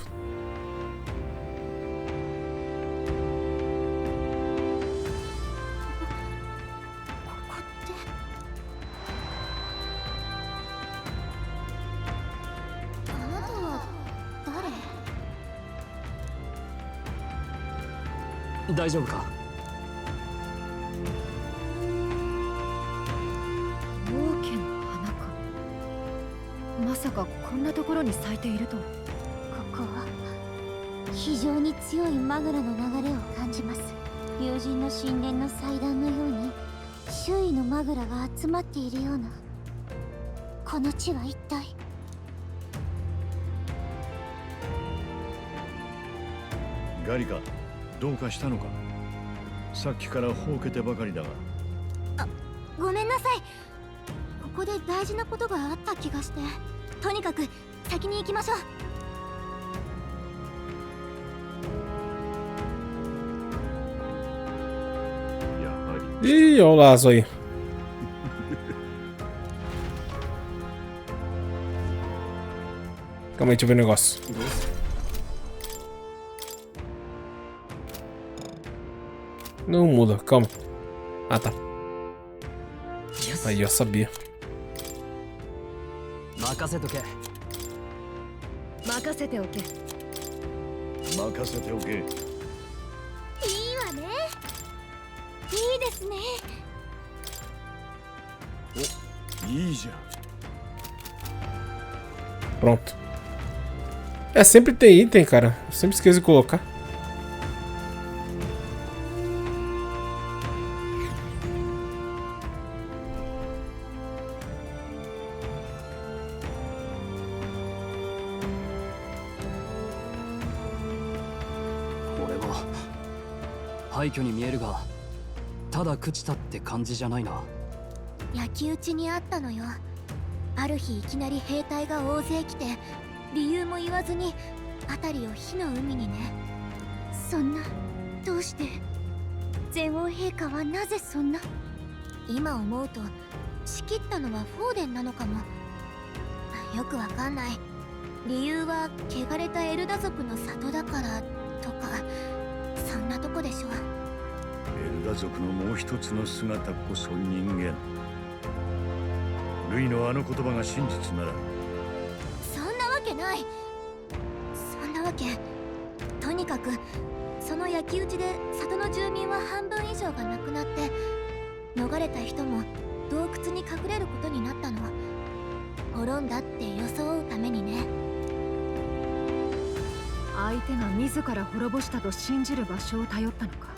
Daijoubu ka? 大丈夫か？王家の花か。まさかこんなところに咲いているとは。ここは非常に強いマグラの流れを感じます。竜神の神殿の祭壇のように周囲のマグラが集まっているような。この地は一体。ガリカ、どうかしたのか。さっきからほうけてばかりだが。あ、ごめんなさい。ここで大事なことがあった気がして。とにかく先に行きましょう。Ih, olha o laço aí. Calma aí, deixa eu ver o negócio. Não muda, calma. Ah, tá. Aí, eu sabia. 任せとけ。任せておけ。任せておけ。いいわね。いいですね。お、いいじゃん。 Pronto. É, sempre tem item, cara. Eu sempre esqueço de colocar. Ore wa 廃墟に見えるが、ただ朽ちたって感じじゃないな。焼き討ちにあったのよ。ある日いきなり兵隊が大勢来て、理由も言わずに辺りを火の海にね。そんな、どうして前王陛下はなぜそんな。今思うと仕切ったのはフォーデンなのかも。よくわかんない。理由は汚れたエルダ族の里だからとか、そんなとこでしょ。エルダ族のもう一つの姿こそ人間。ルイのあの言葉が真実なら。そんなわけない。そんなわけ。とにかくその焼き討ちで里の住民は半分以上が亡くなって、逃れた人も洞窟に隠れることになったの。滅んだって装うためにね。相手が自ら滅ぼしたと信じる場所を頼ったのか。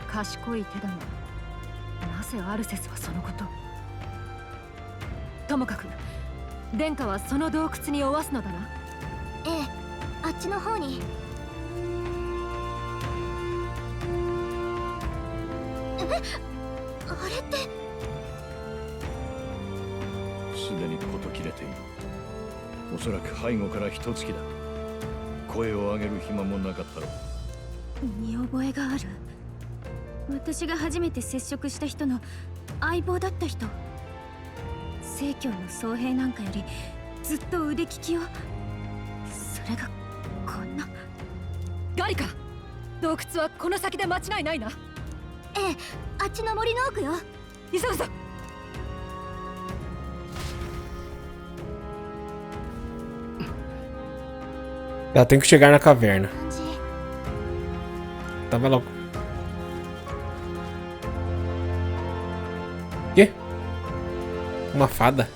賢い手だが、なぜアルセスはそのこと。ともかく殿下はその洞窟に追わすのだな。ええ、あっちの方に。あれって。すでに事切れている。おそらく背後から一突きだ。声を上げる暇もなかったろう。見覚えがある。私が初めて接触した人の相棒だった人。聖教の僧兵なんかよりずっと腕利きを。それがこんな。ガリカ、洞窟はこの先で間違いないな。ええ、あっちの森の奥よ。急ぐぞ。Ela tem que chegar na caverna. Tava logo. Quê? Uma fada?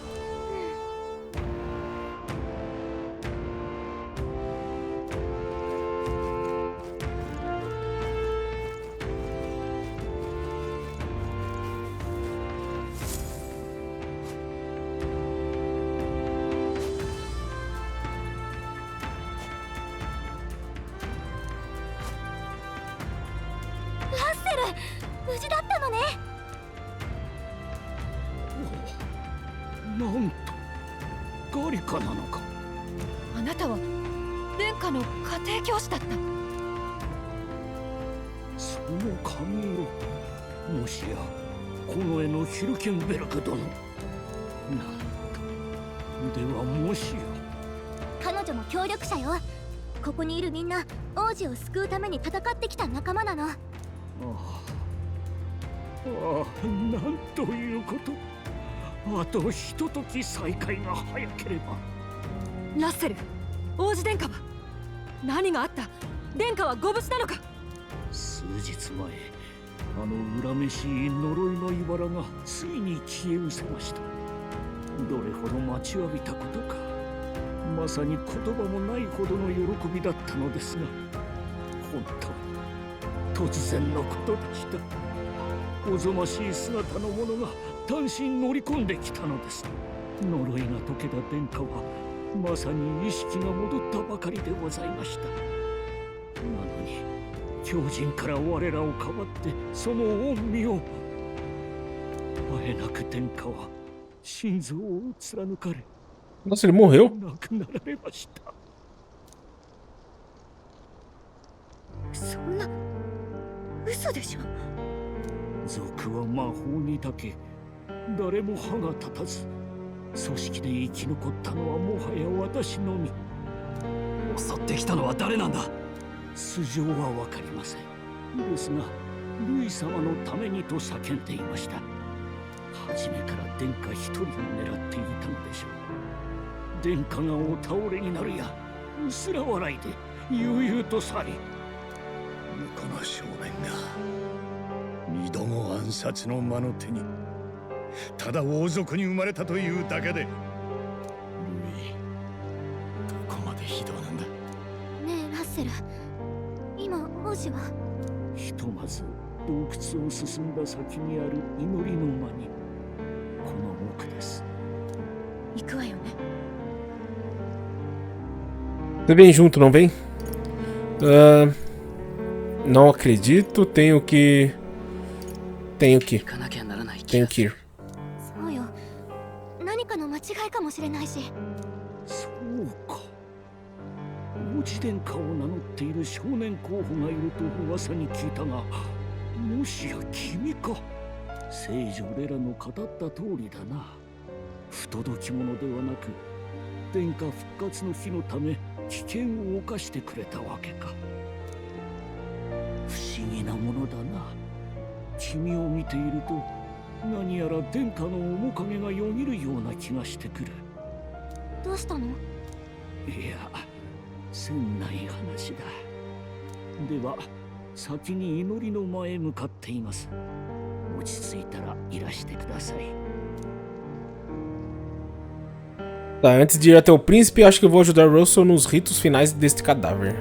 なんとガリカなのか。あなたは殿下の家庭教師だった。その髪色、もしやこの絵のヒルケンベルク殿。なんと、ではもしや彼女も協力者よ。ここにいるみんな王子を救うために戦ってきた仲間なの。ああ、なんということ。あとひととき再会が早ければ。ラッセル、王子殿下は何があった。殿下はご無事なのか。数日前、あの恨めしい呪いの茨がついに消え失せました。どれほど待ちわびたことか。まさに言葉もないほどの喜びだったのですが、本当に突然のことでした。おぞましい姿の者が単身乗り込んできたのです。呪いが解けた殿下はまさに意識が戻ったばかりでございました。なのに狂人から我らをかばってその恩義を。あえなく殿下は心臓を貫かれ、Nossa, ele morreu? 亡くなられました。そんな嘘でしょ。賊は魔法にだけ誰も歯が立たず、組織で生き残ったのはもはや私のみ。襲ってきたのは誰なんだ。素性はわかりません。ですがルイ様のためにと叫んでいました。初めから殿下一人を狙っていたのでしょう。殿下がお倒れになるや薄ら笑いで悠々と去り、この少年が二度も暗殺の魔の手に。ただ王族に生まれたというだけで。ルイ、どこまで非道なんだ。ねえラッセル、今王子は。ひとまず洞窟を進んだ先にある祈りの間に、この奥です。行くわよね。Você vem junto, não vem? Não acredito, tenho que ir. そうよ。何かの間違いかもしれないし。そうか。王子殿下を名乗っている少年候補がいると噂に聞いたが、もしや君か。聖女レラの語った通りだな。不届き者ではなく、殿下復活の日のため危険を冒してくれたわけか。不思議なものだな。君を見ていると何やら殿下の面影がよぎるような気がしてくる。どうしたの？いや、せんない話だ。では先に祈りの間へ向かっています。落ち着いたらいらしてください。 Tá, antes de ir até o príncipe, acho que eu vou ajudar Russell nos ritos finais deste cadáver.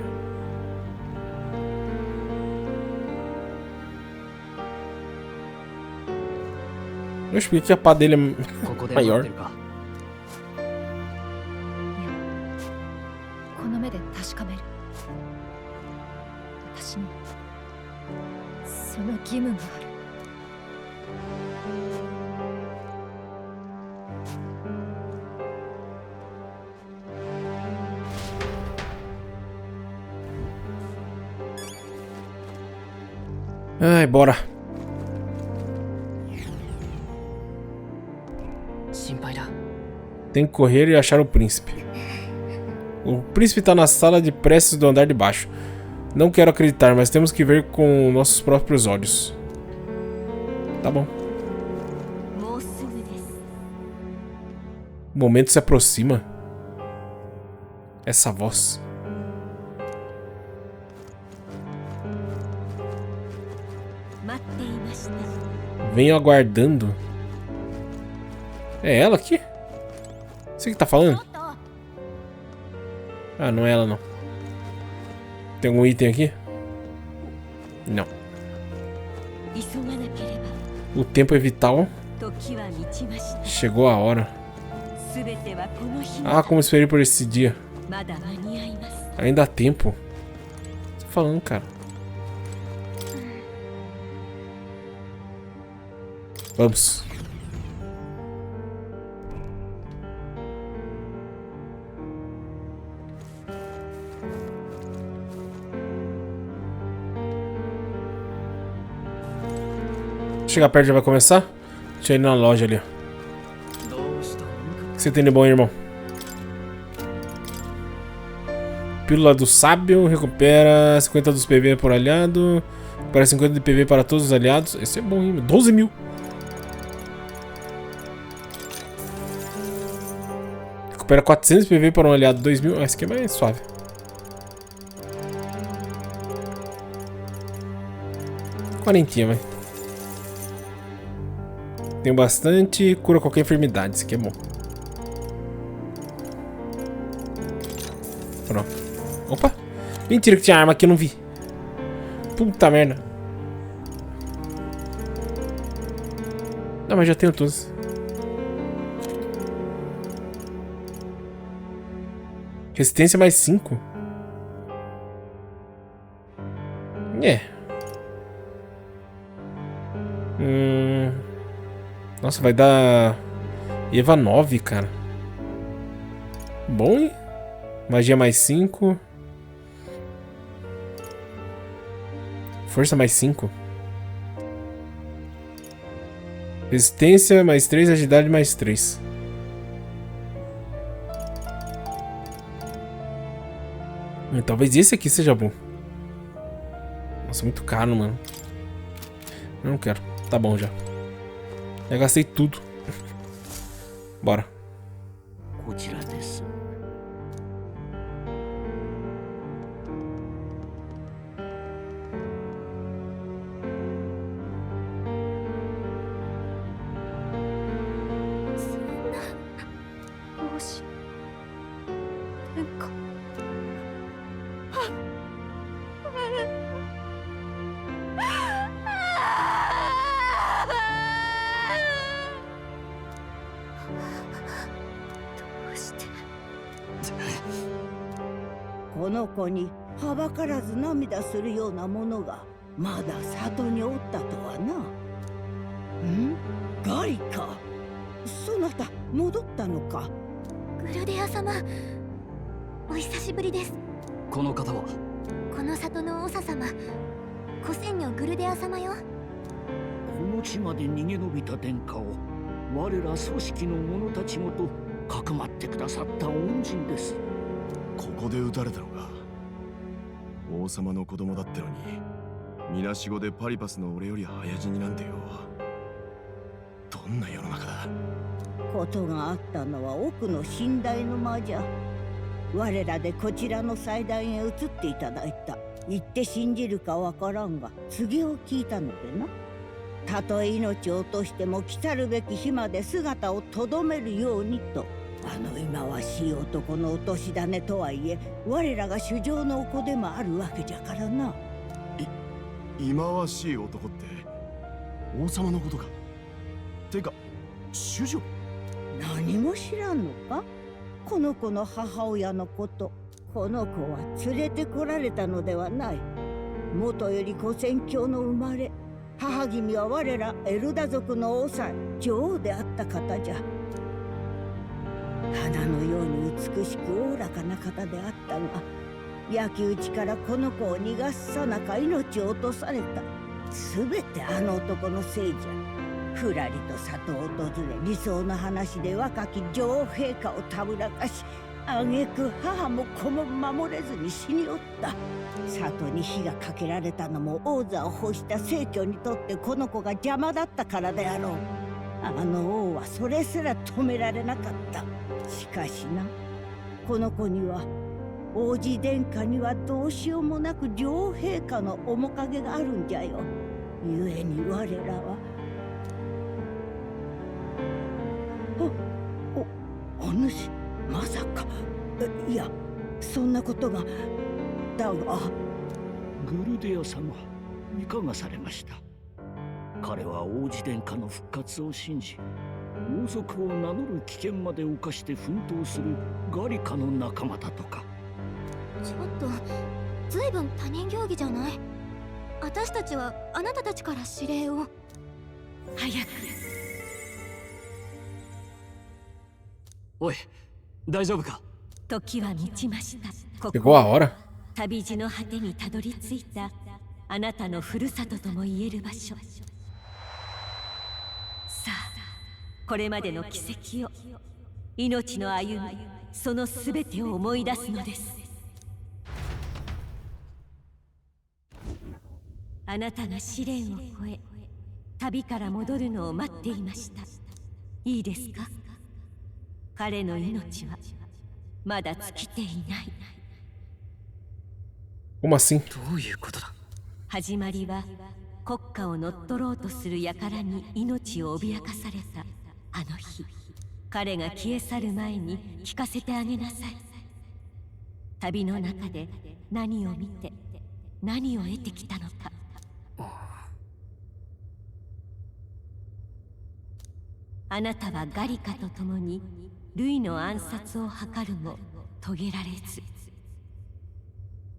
Eu expliquei que a pá dele é maior. この目で確かめる。私にその義務がある。 Ai, bora. Tem que correr e achar o príncipe. O príncipe está na sala de preces do andar de baixo. Não quero acreditar, mas temos que ver com nossos próprios olhos. Tá bom. O momento se aproxima. Essa voz. Venho aguardando. É ela aqui? Você que tá falando? Ah, não é ela não. Tem algum item aqui? Não. O tempo é vital. Chegou a hora. Ah, como esperei por esse dia. Ainda há tempo. Tô falando, cara. Vamos. Chegar perto já vai começar? Deixa eu ir na loja ali. O que você tem de bom, irmão? Pílula do sábio. Recupera 50 dos PV por aliado. Recupera 50 de PV para todos os aliados. Esse é bom, hein? 12 mil. Recupera 400 PV para um aliado, 2000. Esse aqui é mais suave. Quarentinha, vai. Tenho bastante. Cura qualquer enfermidade. Isso aqui é bom. Pronto. Opa. Mentira que tinha arma aqui, eu não vi. Puta merda. Não, mas já tenho todos. Resistência mais 5. É. Nossa, vai dar Eva 9, cara. Bom, hein? Magia mais 5. Força mais 5. Resistência mais 3, agilidade mais 3. Talvez esse aqui seja bom. Nossa, muito caro, mano. Eu não quero. Tá bom já. Já gastei tudo. Bora.この子にはばからず涙するようなものがまだ里におったとはな。ん？ガリか。そなた戻ったのか。グルデア様、お久しぶりです。この方はこの里の長様、古戦女グルデア様よ。この地まで逃げ延びた殿下を我ら組織の者たちごとかくまってくださった恩人です。ここで撃たれたのか。王様の子供だってのに、みなしごでパリパスの俺より早死になんてよ。どんな世の中だ。ことがあったのは奥の寝台の間じゃ。我らでこちらの祭壇へ移っていただいた。言って信じるかわからんが、告げを聞いたのでな。たとえ命を落としても来たるべき日まで姿をとどめるようにと。あの忌まわしい男の落とし種とはいえ、我らが主上のお子でもあるわけじゃからな。忌まわしい男って王様のことか。てか主女？何も知らんのか？この子の母親のこと。この子は連れてこられたのではない。もとより古戦郷の生まれ、母君は我らエルダ族の王妻女王であった方じゃ。花のように美しくおおらかな方であったが、焼き討ちからこの子を逃がすさなか命を落とされた。すべてあの男のせいじゃ。ふらりと里を訪れ、理想の話で若き女王陛下をたぶらかし、挙句母も子も守れずに死におった。里に火がかけられたのも王座を欲した成居にとってこの子が邪魔だったからであろう。あの王はそれすら止められなかった。しかしな、この子には王子殿下にはどうしようもなく女王陛下の面影があるんじゃよ。ゆえに我らはお主、まさか。いや、そんなことが。だがグルデア様、いかがされました？彼は王子殿下の復活を信じ、王族を名乗る危険まで冒して奮闘するガリカの仲間だとか。ちょっと随分他人行儀じゃない？私たちはあなたたちから指令を。早く。おい、大丈夫か？時は満ちました。Chegou a hora? 旅路の果てにたどり着いたあなたのふるさととも言える場所。さあ、これまでの奇跡を、命の歩み、そのすべてを思い出すのです。あなたが試練を越え、旅から戻るのを待っていました。いいですか？彼の命はまだ尽きていない。Como assim? どういうことだ？始まりは国家を乗っ取ろうとする輩に命を脅かされたあの日。彼が消え去る前に聞かせてあげなさい。旅の中で何を見て何を得てきたのか。あなたはガリカと共にルイの暗殺を図るも遂げられず、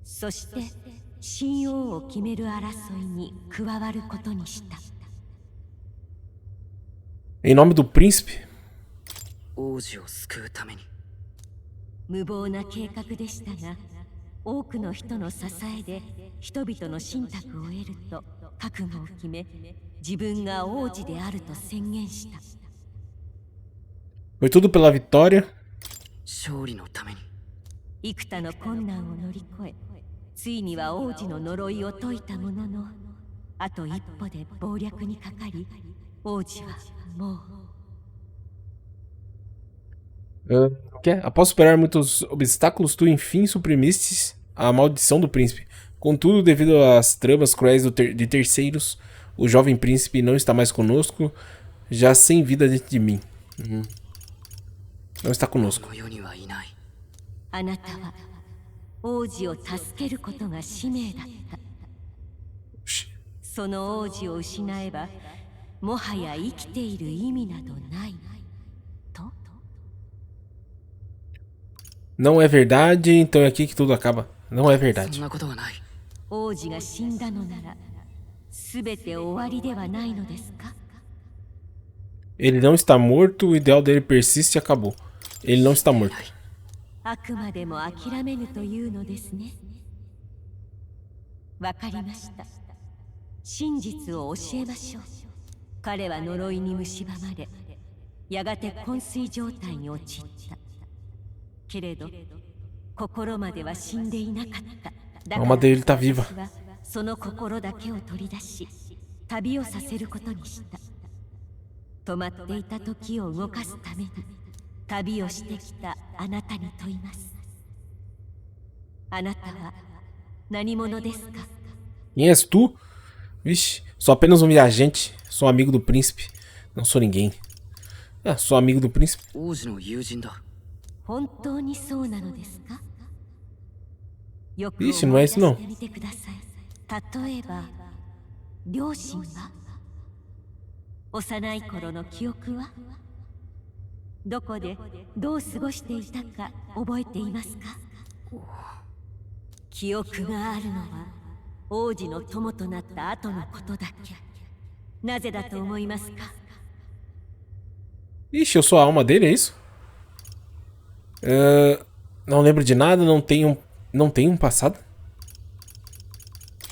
そして神王を決める争いに加わることにした。Em nome do príncipe? 王子を救うために。無謀な計画でしたが、多くの人の支えで人々の信託を得ると覚悟を決め、自分が王子であると宣言した。Foi tudo pela vitória. 勝利のために。幾多の困難を乗り越え、ついには王子の呪いを解いたものの、あと一歩で謀略にかかり、王子はもう。Após superar muitos obstáculos, tu enfim suprimiste a maldição do príncipe. Contudo, devido às tramas cruéis de terceiros, o jovem príncipe não está mais conosco, já sem vida dentro de mim. Não está conosco. あなたは王子を助けることが使命だった。その王子を失えば、もはや生きている意味などないと。Não é verdade, então é aqui que tudo acaba. Não é verdade. 王子が死んだのなら、すべて終わりではないのですか？ Ele não está morto, o ideal dele persiste e acabou. Ele não está morto. あくまでも諦めぬというのですね。わかりました。真実を教えましょう。彼は呪いに蝕まれ、やがて昏睡状態に陥った。けれど、心までは死んでいなかった。だから私はその心だけを取り出し、旅をさせることにした。止まっていた時を動かすために、旅をしてきたあなたに問います。あなたは何者ですか？ Quem és tu? Vixe, sou apenas um viajante. Sou amigo do príncipe. Não sou ninguém. Ah, sou amigo do príncipe. 王子の友人だ。本当にそうなのですか？よく Ixi, 思 não é い isso 出 não. してみてください。例えば、両親は幼い頃の記憶はどこでどう過ごしていたか覚えていますか？記憶があるのは王子の友となった後のことだけ。なぜだと思いますか？ Ixi, eu sou a alma dele, é isso? Não lembro de nada, não tenho um passado?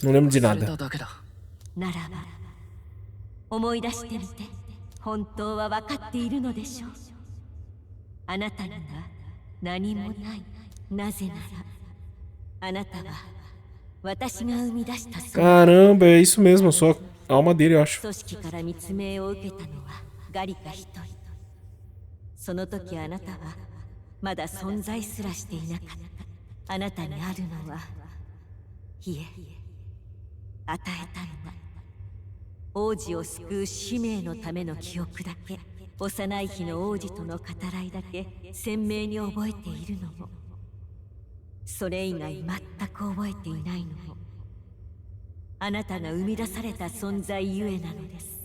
Não lembro de nada. ならば思い出してみて。本当は分かっているのでしょう。あなたには何もない。なぜならあなたは私が生み出した存在。 Caramba, é isso mesmo, eu sou a alma dele, eu acho. 組織から密命を受けたのはガリカ一人。その時あなたはまだ存在すらしていなかった。あなたにあるのは、いえ、与えたのは王子を救う使命のための記憶だけ。幼い日の王子との語らいだけ鮮明に覚えているのも、それ以外全く覚えていないのも、あなたが生み出された存在ゆえなのです。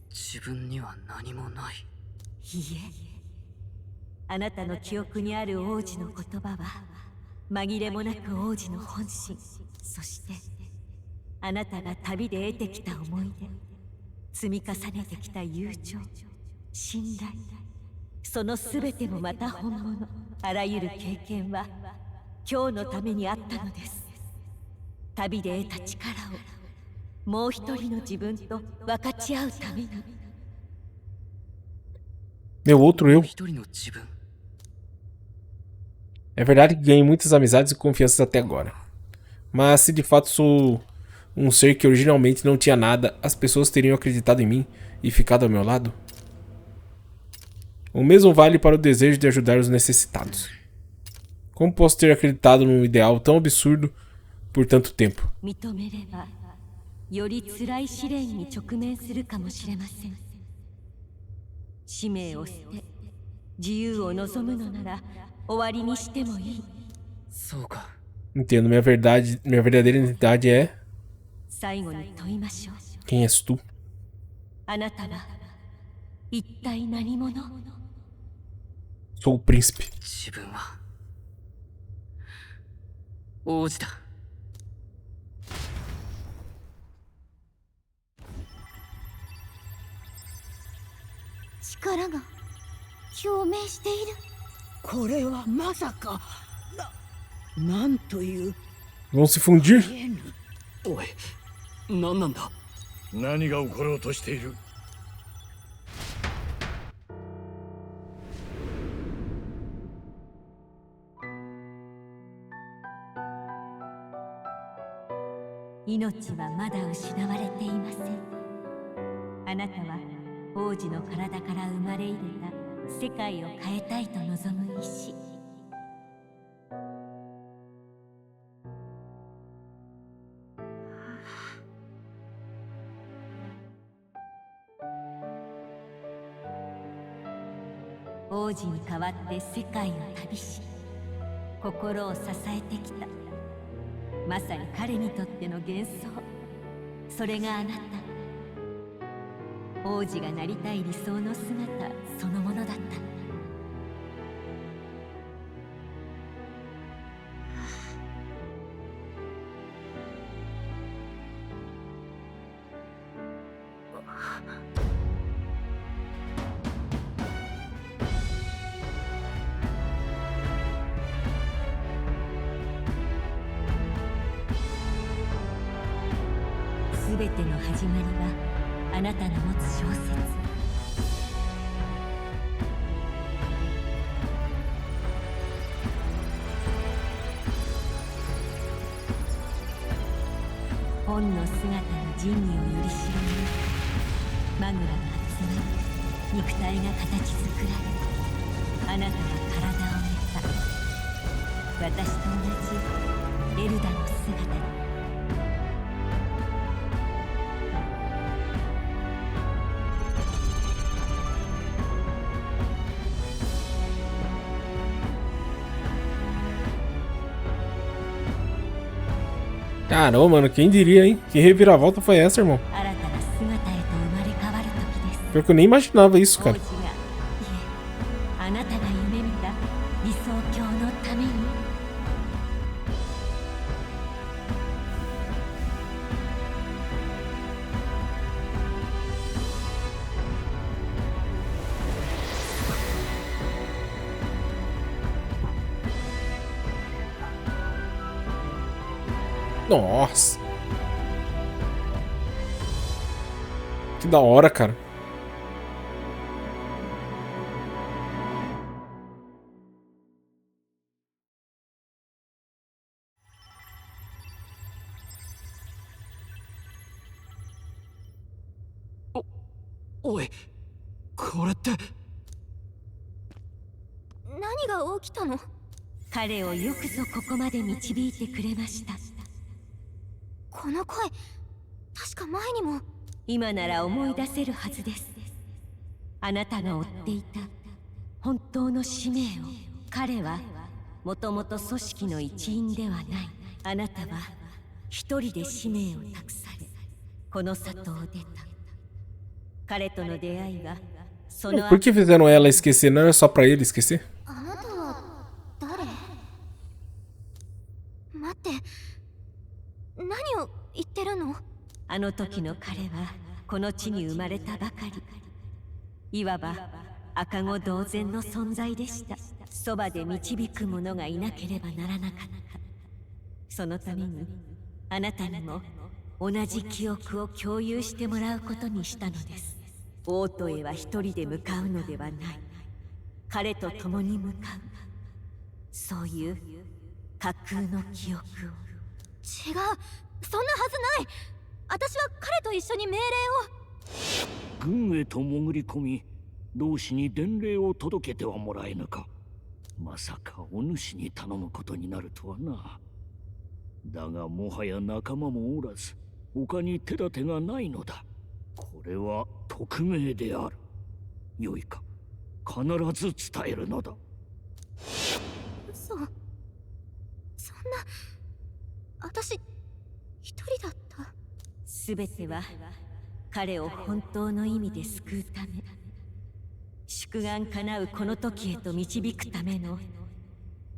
自分には何もない。いいえ、あなたの記憶にある王子の言葉は紛れもなく王子の本心。そしてあなたが旅で得てきた思い出、積み重ねてきた友情、信頼、その全てもまた本物。あらゆる経験は今日のためにあったのです。旅で得た力をもう一人の自分と分かち合うために。 Meu outro eu. É verdade que ganhei muitas amizades e confianças até agora. Mas se de fato sou um ser que originalmente não tinha nada, as pessoas teriam acreditado em mim e ficado ao meu lado? O mesmo vale para o desejo de ajudar os necessitados. Como posso ter acreditado num ideal tão absurdo por tanto tempo? 認めればより辛い試練に直面するかもしれません。使命を捨て自由を望むのなら終わりにしてもいい。そうか。 Entendo, minha verdadeira identidade é... 最後に問いましょう。 Quem és tu? あなたは一体何者？ Sou o príncipe. 自分は王子だ。力が共鳴している。これはまさかなんという。 Vão se fundir? おい、何なんだ。何が起ころうとしている。命はまだ失われていません。あなたは王子の体から生まれ入れた世界を変えたいと望む意志。王子に代わって世界を旅し、心を支えてきた。まさに彼にとっての幻想。それがあなた。王子がなりたい理想の姿そのものだった。すべての始まりはあなたの持つ小説。本の姿の仁義をより知るマグラが集まり、肉体が形作られ、あなたは体を得た。私と同じエルダの姿に。Caramba, mano, quem diria, hein? Que reviravolta foi essa, irmão? Pior que eu nem imaginava isso, cara. Nossa. Que da hora, cara.おい、これって何が起きたの？彼をよくぞここまで導いてくれました。この声、確か前にも。今なら思い出せるはずです。あなたが追っていた本当の使命を。彼はもともと組織の一員ではない。あなたは一人で使命を託され、この里を出た。彼との出会いはその。 Por que fizeram ela esquecer? Não era só pra ele esquecer? あなたは誰？待って、何を言ってるの？あの時の彼はこの地に生まれたばかり。いわば赤子同然の存在でした。そばで導く者がいなければならなかった。そのためにあなたにも同じ記憶を共有してもらうことにしたのです。王都へは一人で向かうのではない。彼と共に向かう。そういう架空の記憶を。違う、そんなはずない。私は彼と一緒に命令を。軍へと潜り込み、同志に伝令を届けてはもらえぬか。まさかお主に頼むことになるとはな。だがもはや仲間もおらず、他に手立てがないのだ。これは匿名である。よいか、必ず伝えるのだ。嘘。そんな、私一人だった。すべては彼を本当の意味で救うため、祝願叶うこの時へと導くための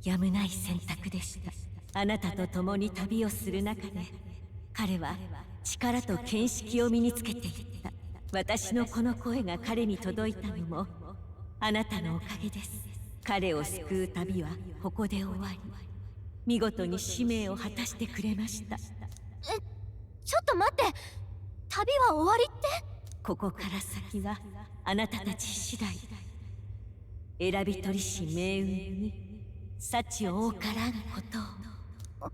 やむない選択でした。あなたと共に旅をする中で、彼は力と見識を身につけていった。私のこの声が彼に届いたのもあなたのおかげです。彼を救う旅はここで終わり、見事に使命を果たしてくれました。ちょっと待って、旅は終わりって？ここから先はあなたたち次第。選び取りし命運に幸を多からんことを。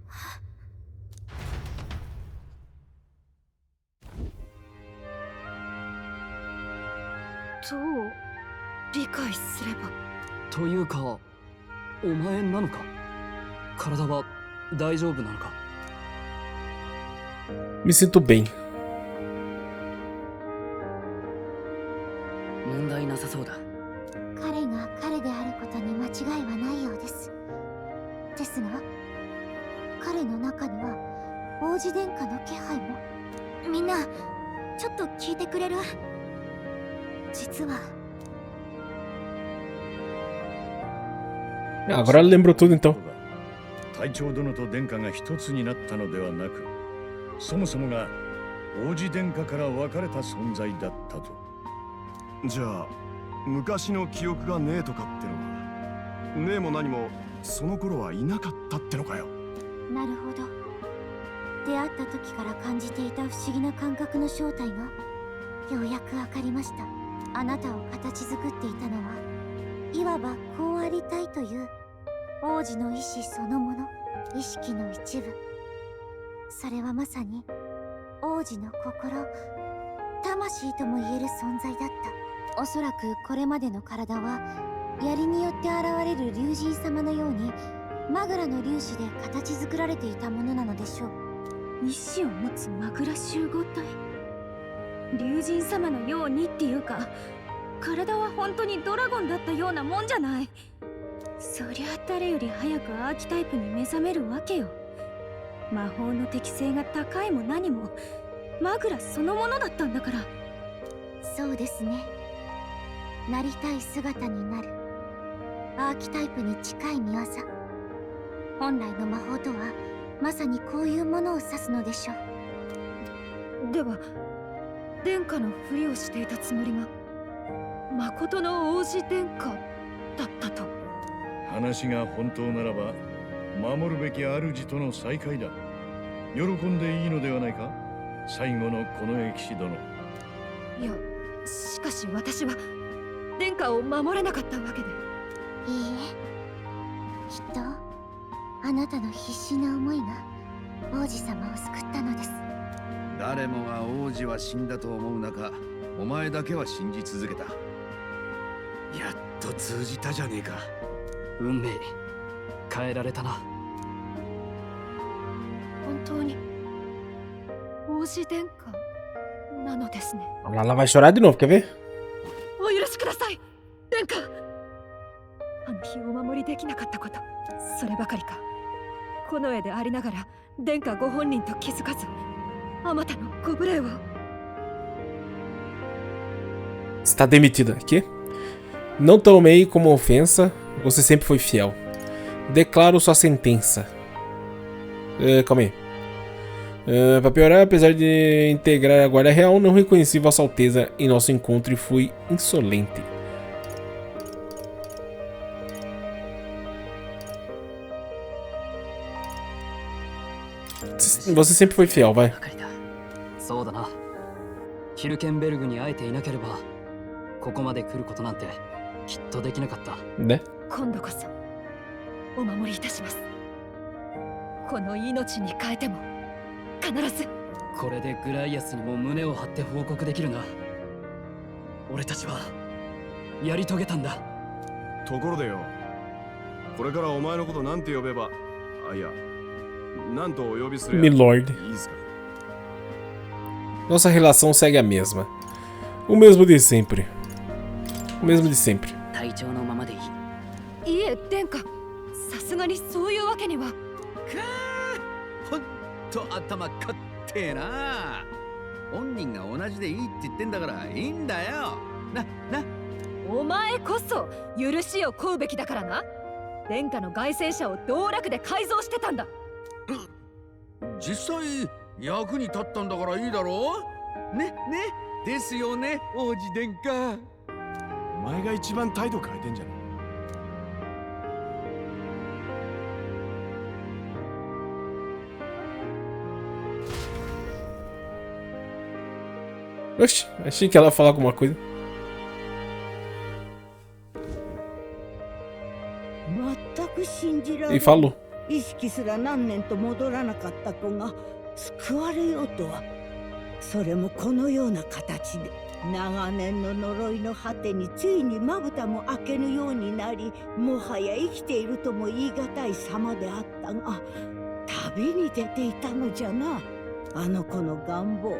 どう理解すれば。というか、お前なのか？体は大丈夫なのか？ Me sinto bem. 問題なさそうだ。彼が彼であることに間違いはないようです。ですが、彼の中には王子殿下の気配も。みんな、ちょっと聞いてくれる？実は。 Agora lembrou tudo então. 隊長殿と殿下が一つになったのではなく、そもそもが王子殿下から分かれた存在だったと。じゃあ昔の記憶がねえとかってのは、ねえも何もその頃はいなかったってのかよ。なるほど。出会った時から感じていた不思議な感覚の正体がようやく分かりました。あなたを形作っていたのは、いわばこうありたいという王子の意志そのもの、意識の一部。それはまさに王子の心、魂とも言える存在だった。おそらくこれまでの体は槍によって現れる竜神様のようにマグラの粒子で形作られていたものなのでしょう。意志を持つマグラ集合体、竜神様のようにっていうか、体は本当にドラゴンだったようなもんじゃない。そりゃ誰より早くアーキタイプに目覚めるわけよ。魔法の適性が高いも何もマグラそのものだったんだから。そうですね。なりたい姿になるアーキタイプに近い見業。本来の魔法とはまさにこういうものを指すのでしょう。では殿下のふりをしていたつもりが誠の王子殿下だったと。話が本当ならば守るべき主との再会だ。喜んでいいのではないか、最後のこの駅士殿。いや、しかし私は殿下を守れなかったわけで。いいえ、きっとあなたの必死な思いが王子様を救ったのです。誰もが王子は死んだと思う中、お前だけは信じ続けた。やっと通じたじゃねえか。運命変えられたな。本当に王子殿下なのですね。Ela vai chorar de novo, quer ver? お許しください殿下。あの日お守りできなかったこと、そればかりか。この絵でありながら殿下ご本人と気づかず、あまたのご無礼を。Está demitida. Aqui. Não tomei como ofensa. Você sempre foi fiel. Declaro sua sentença. Calma aí. Para piorar, apesar de integrar a Guarda Real, não reconheci Vossa Alteza em nosso encontro e fui insolente. Você sempre foi fiel, vai. そうだな。ヒルケンベルグに会えていなければここまで来ることなんてきっとできなかった。ね。今度こそお守りいたします。この命に変えても必ず。これでグライアスにも胸を張って報告できるな。俺たちはやり遂げたんだ。ところでよ、これからお前のことなんて呼べば、あ、いや、なんとお呼びするや Milord. いいですか。 Nossa relação segue a mesma. O mesmo de sempre. O mesmo de sempre. 体調のままでいい。いえ殿下、さすがにそういうわけには。ほんと頭かってえな。本人が同じでいいって言ってんだからいいんだよ。な。お前こそ許しを請うべきだからな。殿下の凱旋者を道楽で改造してたんだ。実際役に立ったんだからいいだろう。ねですよね、王子殿下。お前が一番態度変えてんじゃねえ。Oxi, achei que ela ia falar alguma coisa. 全く信じられない。 E falou. 意識すら何年と戻らなかった子が救われようとは、それもこのような形で。長年の呪いの果てについにまぶたも開けぬようになり、もはや生きているとも言い難い様であったが、旅に出ていたのじゃな、あの子の願望。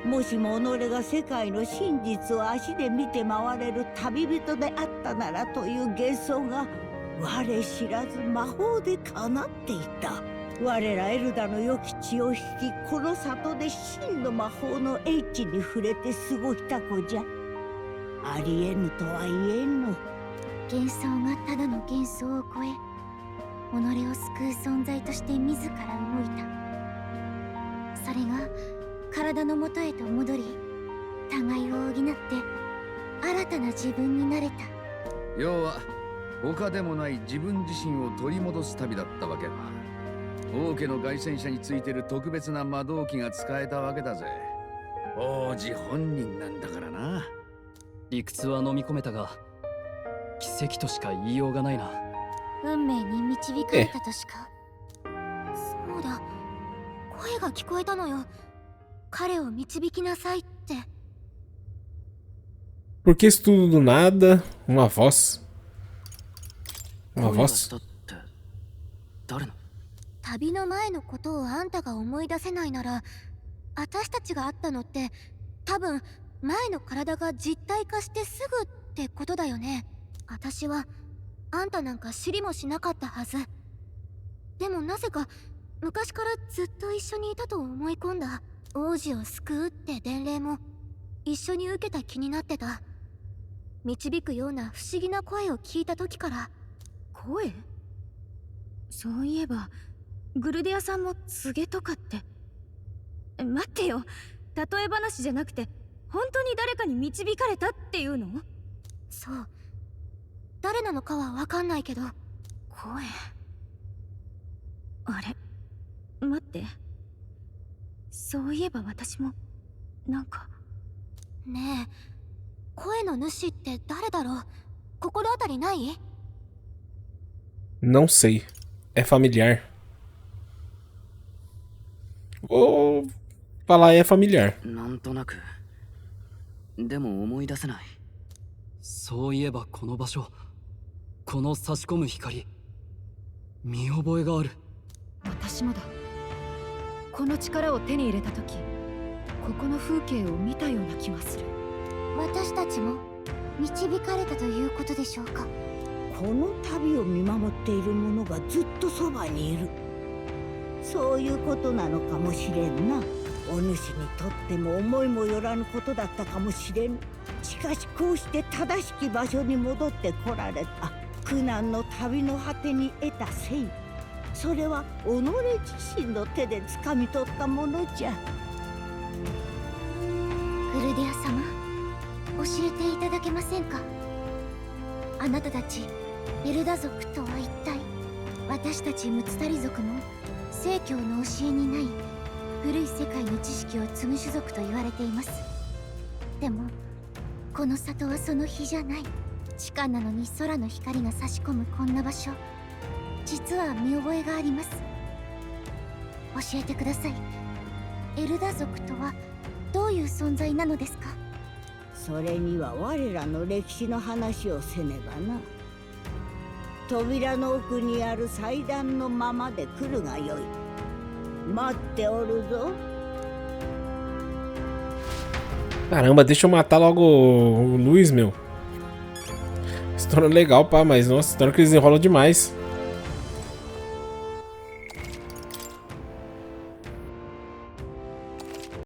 もしも己が世界の真実を足で見て回れる旅人であったならという幻想が我知らず魔法で叶っていた。我らエルダの良き血を引き、この里で真の魔法の英知に触れて過ごした子じゃ。ありえぬとは言えんの。幻想がただの幻想を超え、己を救う存在として自ら動いた。それが体の元へと戻り、互いを補って新たな自分になれた。要は他でもない自分自身を取り戻す旅だったわけだ。王家の凱旋者についてる特別な魔導器が使えたわけだぜ。王子本人なんだからな。理屈は飲み込めたが奇跡としか言いようがないな。運命に導かれたとしか。そうだ、声が聞こえたのよ。彼を導きなさいって。 Por que isso tudo do nada? Uma voz? Uma voz? 旅の前のことをあんたが思い出せないなら、私たちが会ったのって多分前の体が実体化してすぐってことだよね。私はあんたなんか知りもしなかったはず。でもなぜか昔からずっと一緒にいたと思い込んだ王子を救うって伝令も一緒に受けた気になってた。導くような不思議な声を聞いた時から。声？そういえばグルデアさんも告げとかって。待ってよ、例え話じゃなくて本当に誰かに導かれたっていうの？そう、誰なのかは分かんないけど。声。あれ、待って、そういえば私もなんか。ねえ、声の主って誰だろう？心当たりない？ Não sei. É familiar. Vou falar é familiar. なんとなく。でも思い出せない。そういえばこの場所、この差し込む光、見覚えがある。私もだ。この力を手に入れた時、ここの風景を見たような気がする。私たちも導かれたということでしょうか。この旅を見守っている者がずっとそばにいる。そういうことなのかもしれんな。お主にとっても思いもよらぬことだったかもしれん。しかしこうして正しき場所に戻ってこられた苦難の旅の果てに得た誠意、それは己自身の手で掴み取ったものじゃ。グルデア様、教えていただけませんか？あなたたちエルダ族とは一体？私たちムツタリ族も聖教の教えにない古い世界の知識を継ぐ種族と言われています。でもこの里はその日じゃない。地下なのに空の光が差し込むこんな場所、実は見覚えがあります。教えてください。エルダ族とはどういう存在なのですか？それには我らの歴史の話をせねばな。扉の奥にある祭壇のままで来るがよい。待っておるぞ。 Caramba, deixa eu matar logo o Luiz, meu. História legal, pá, mas nossa, história que eles enrolam demais.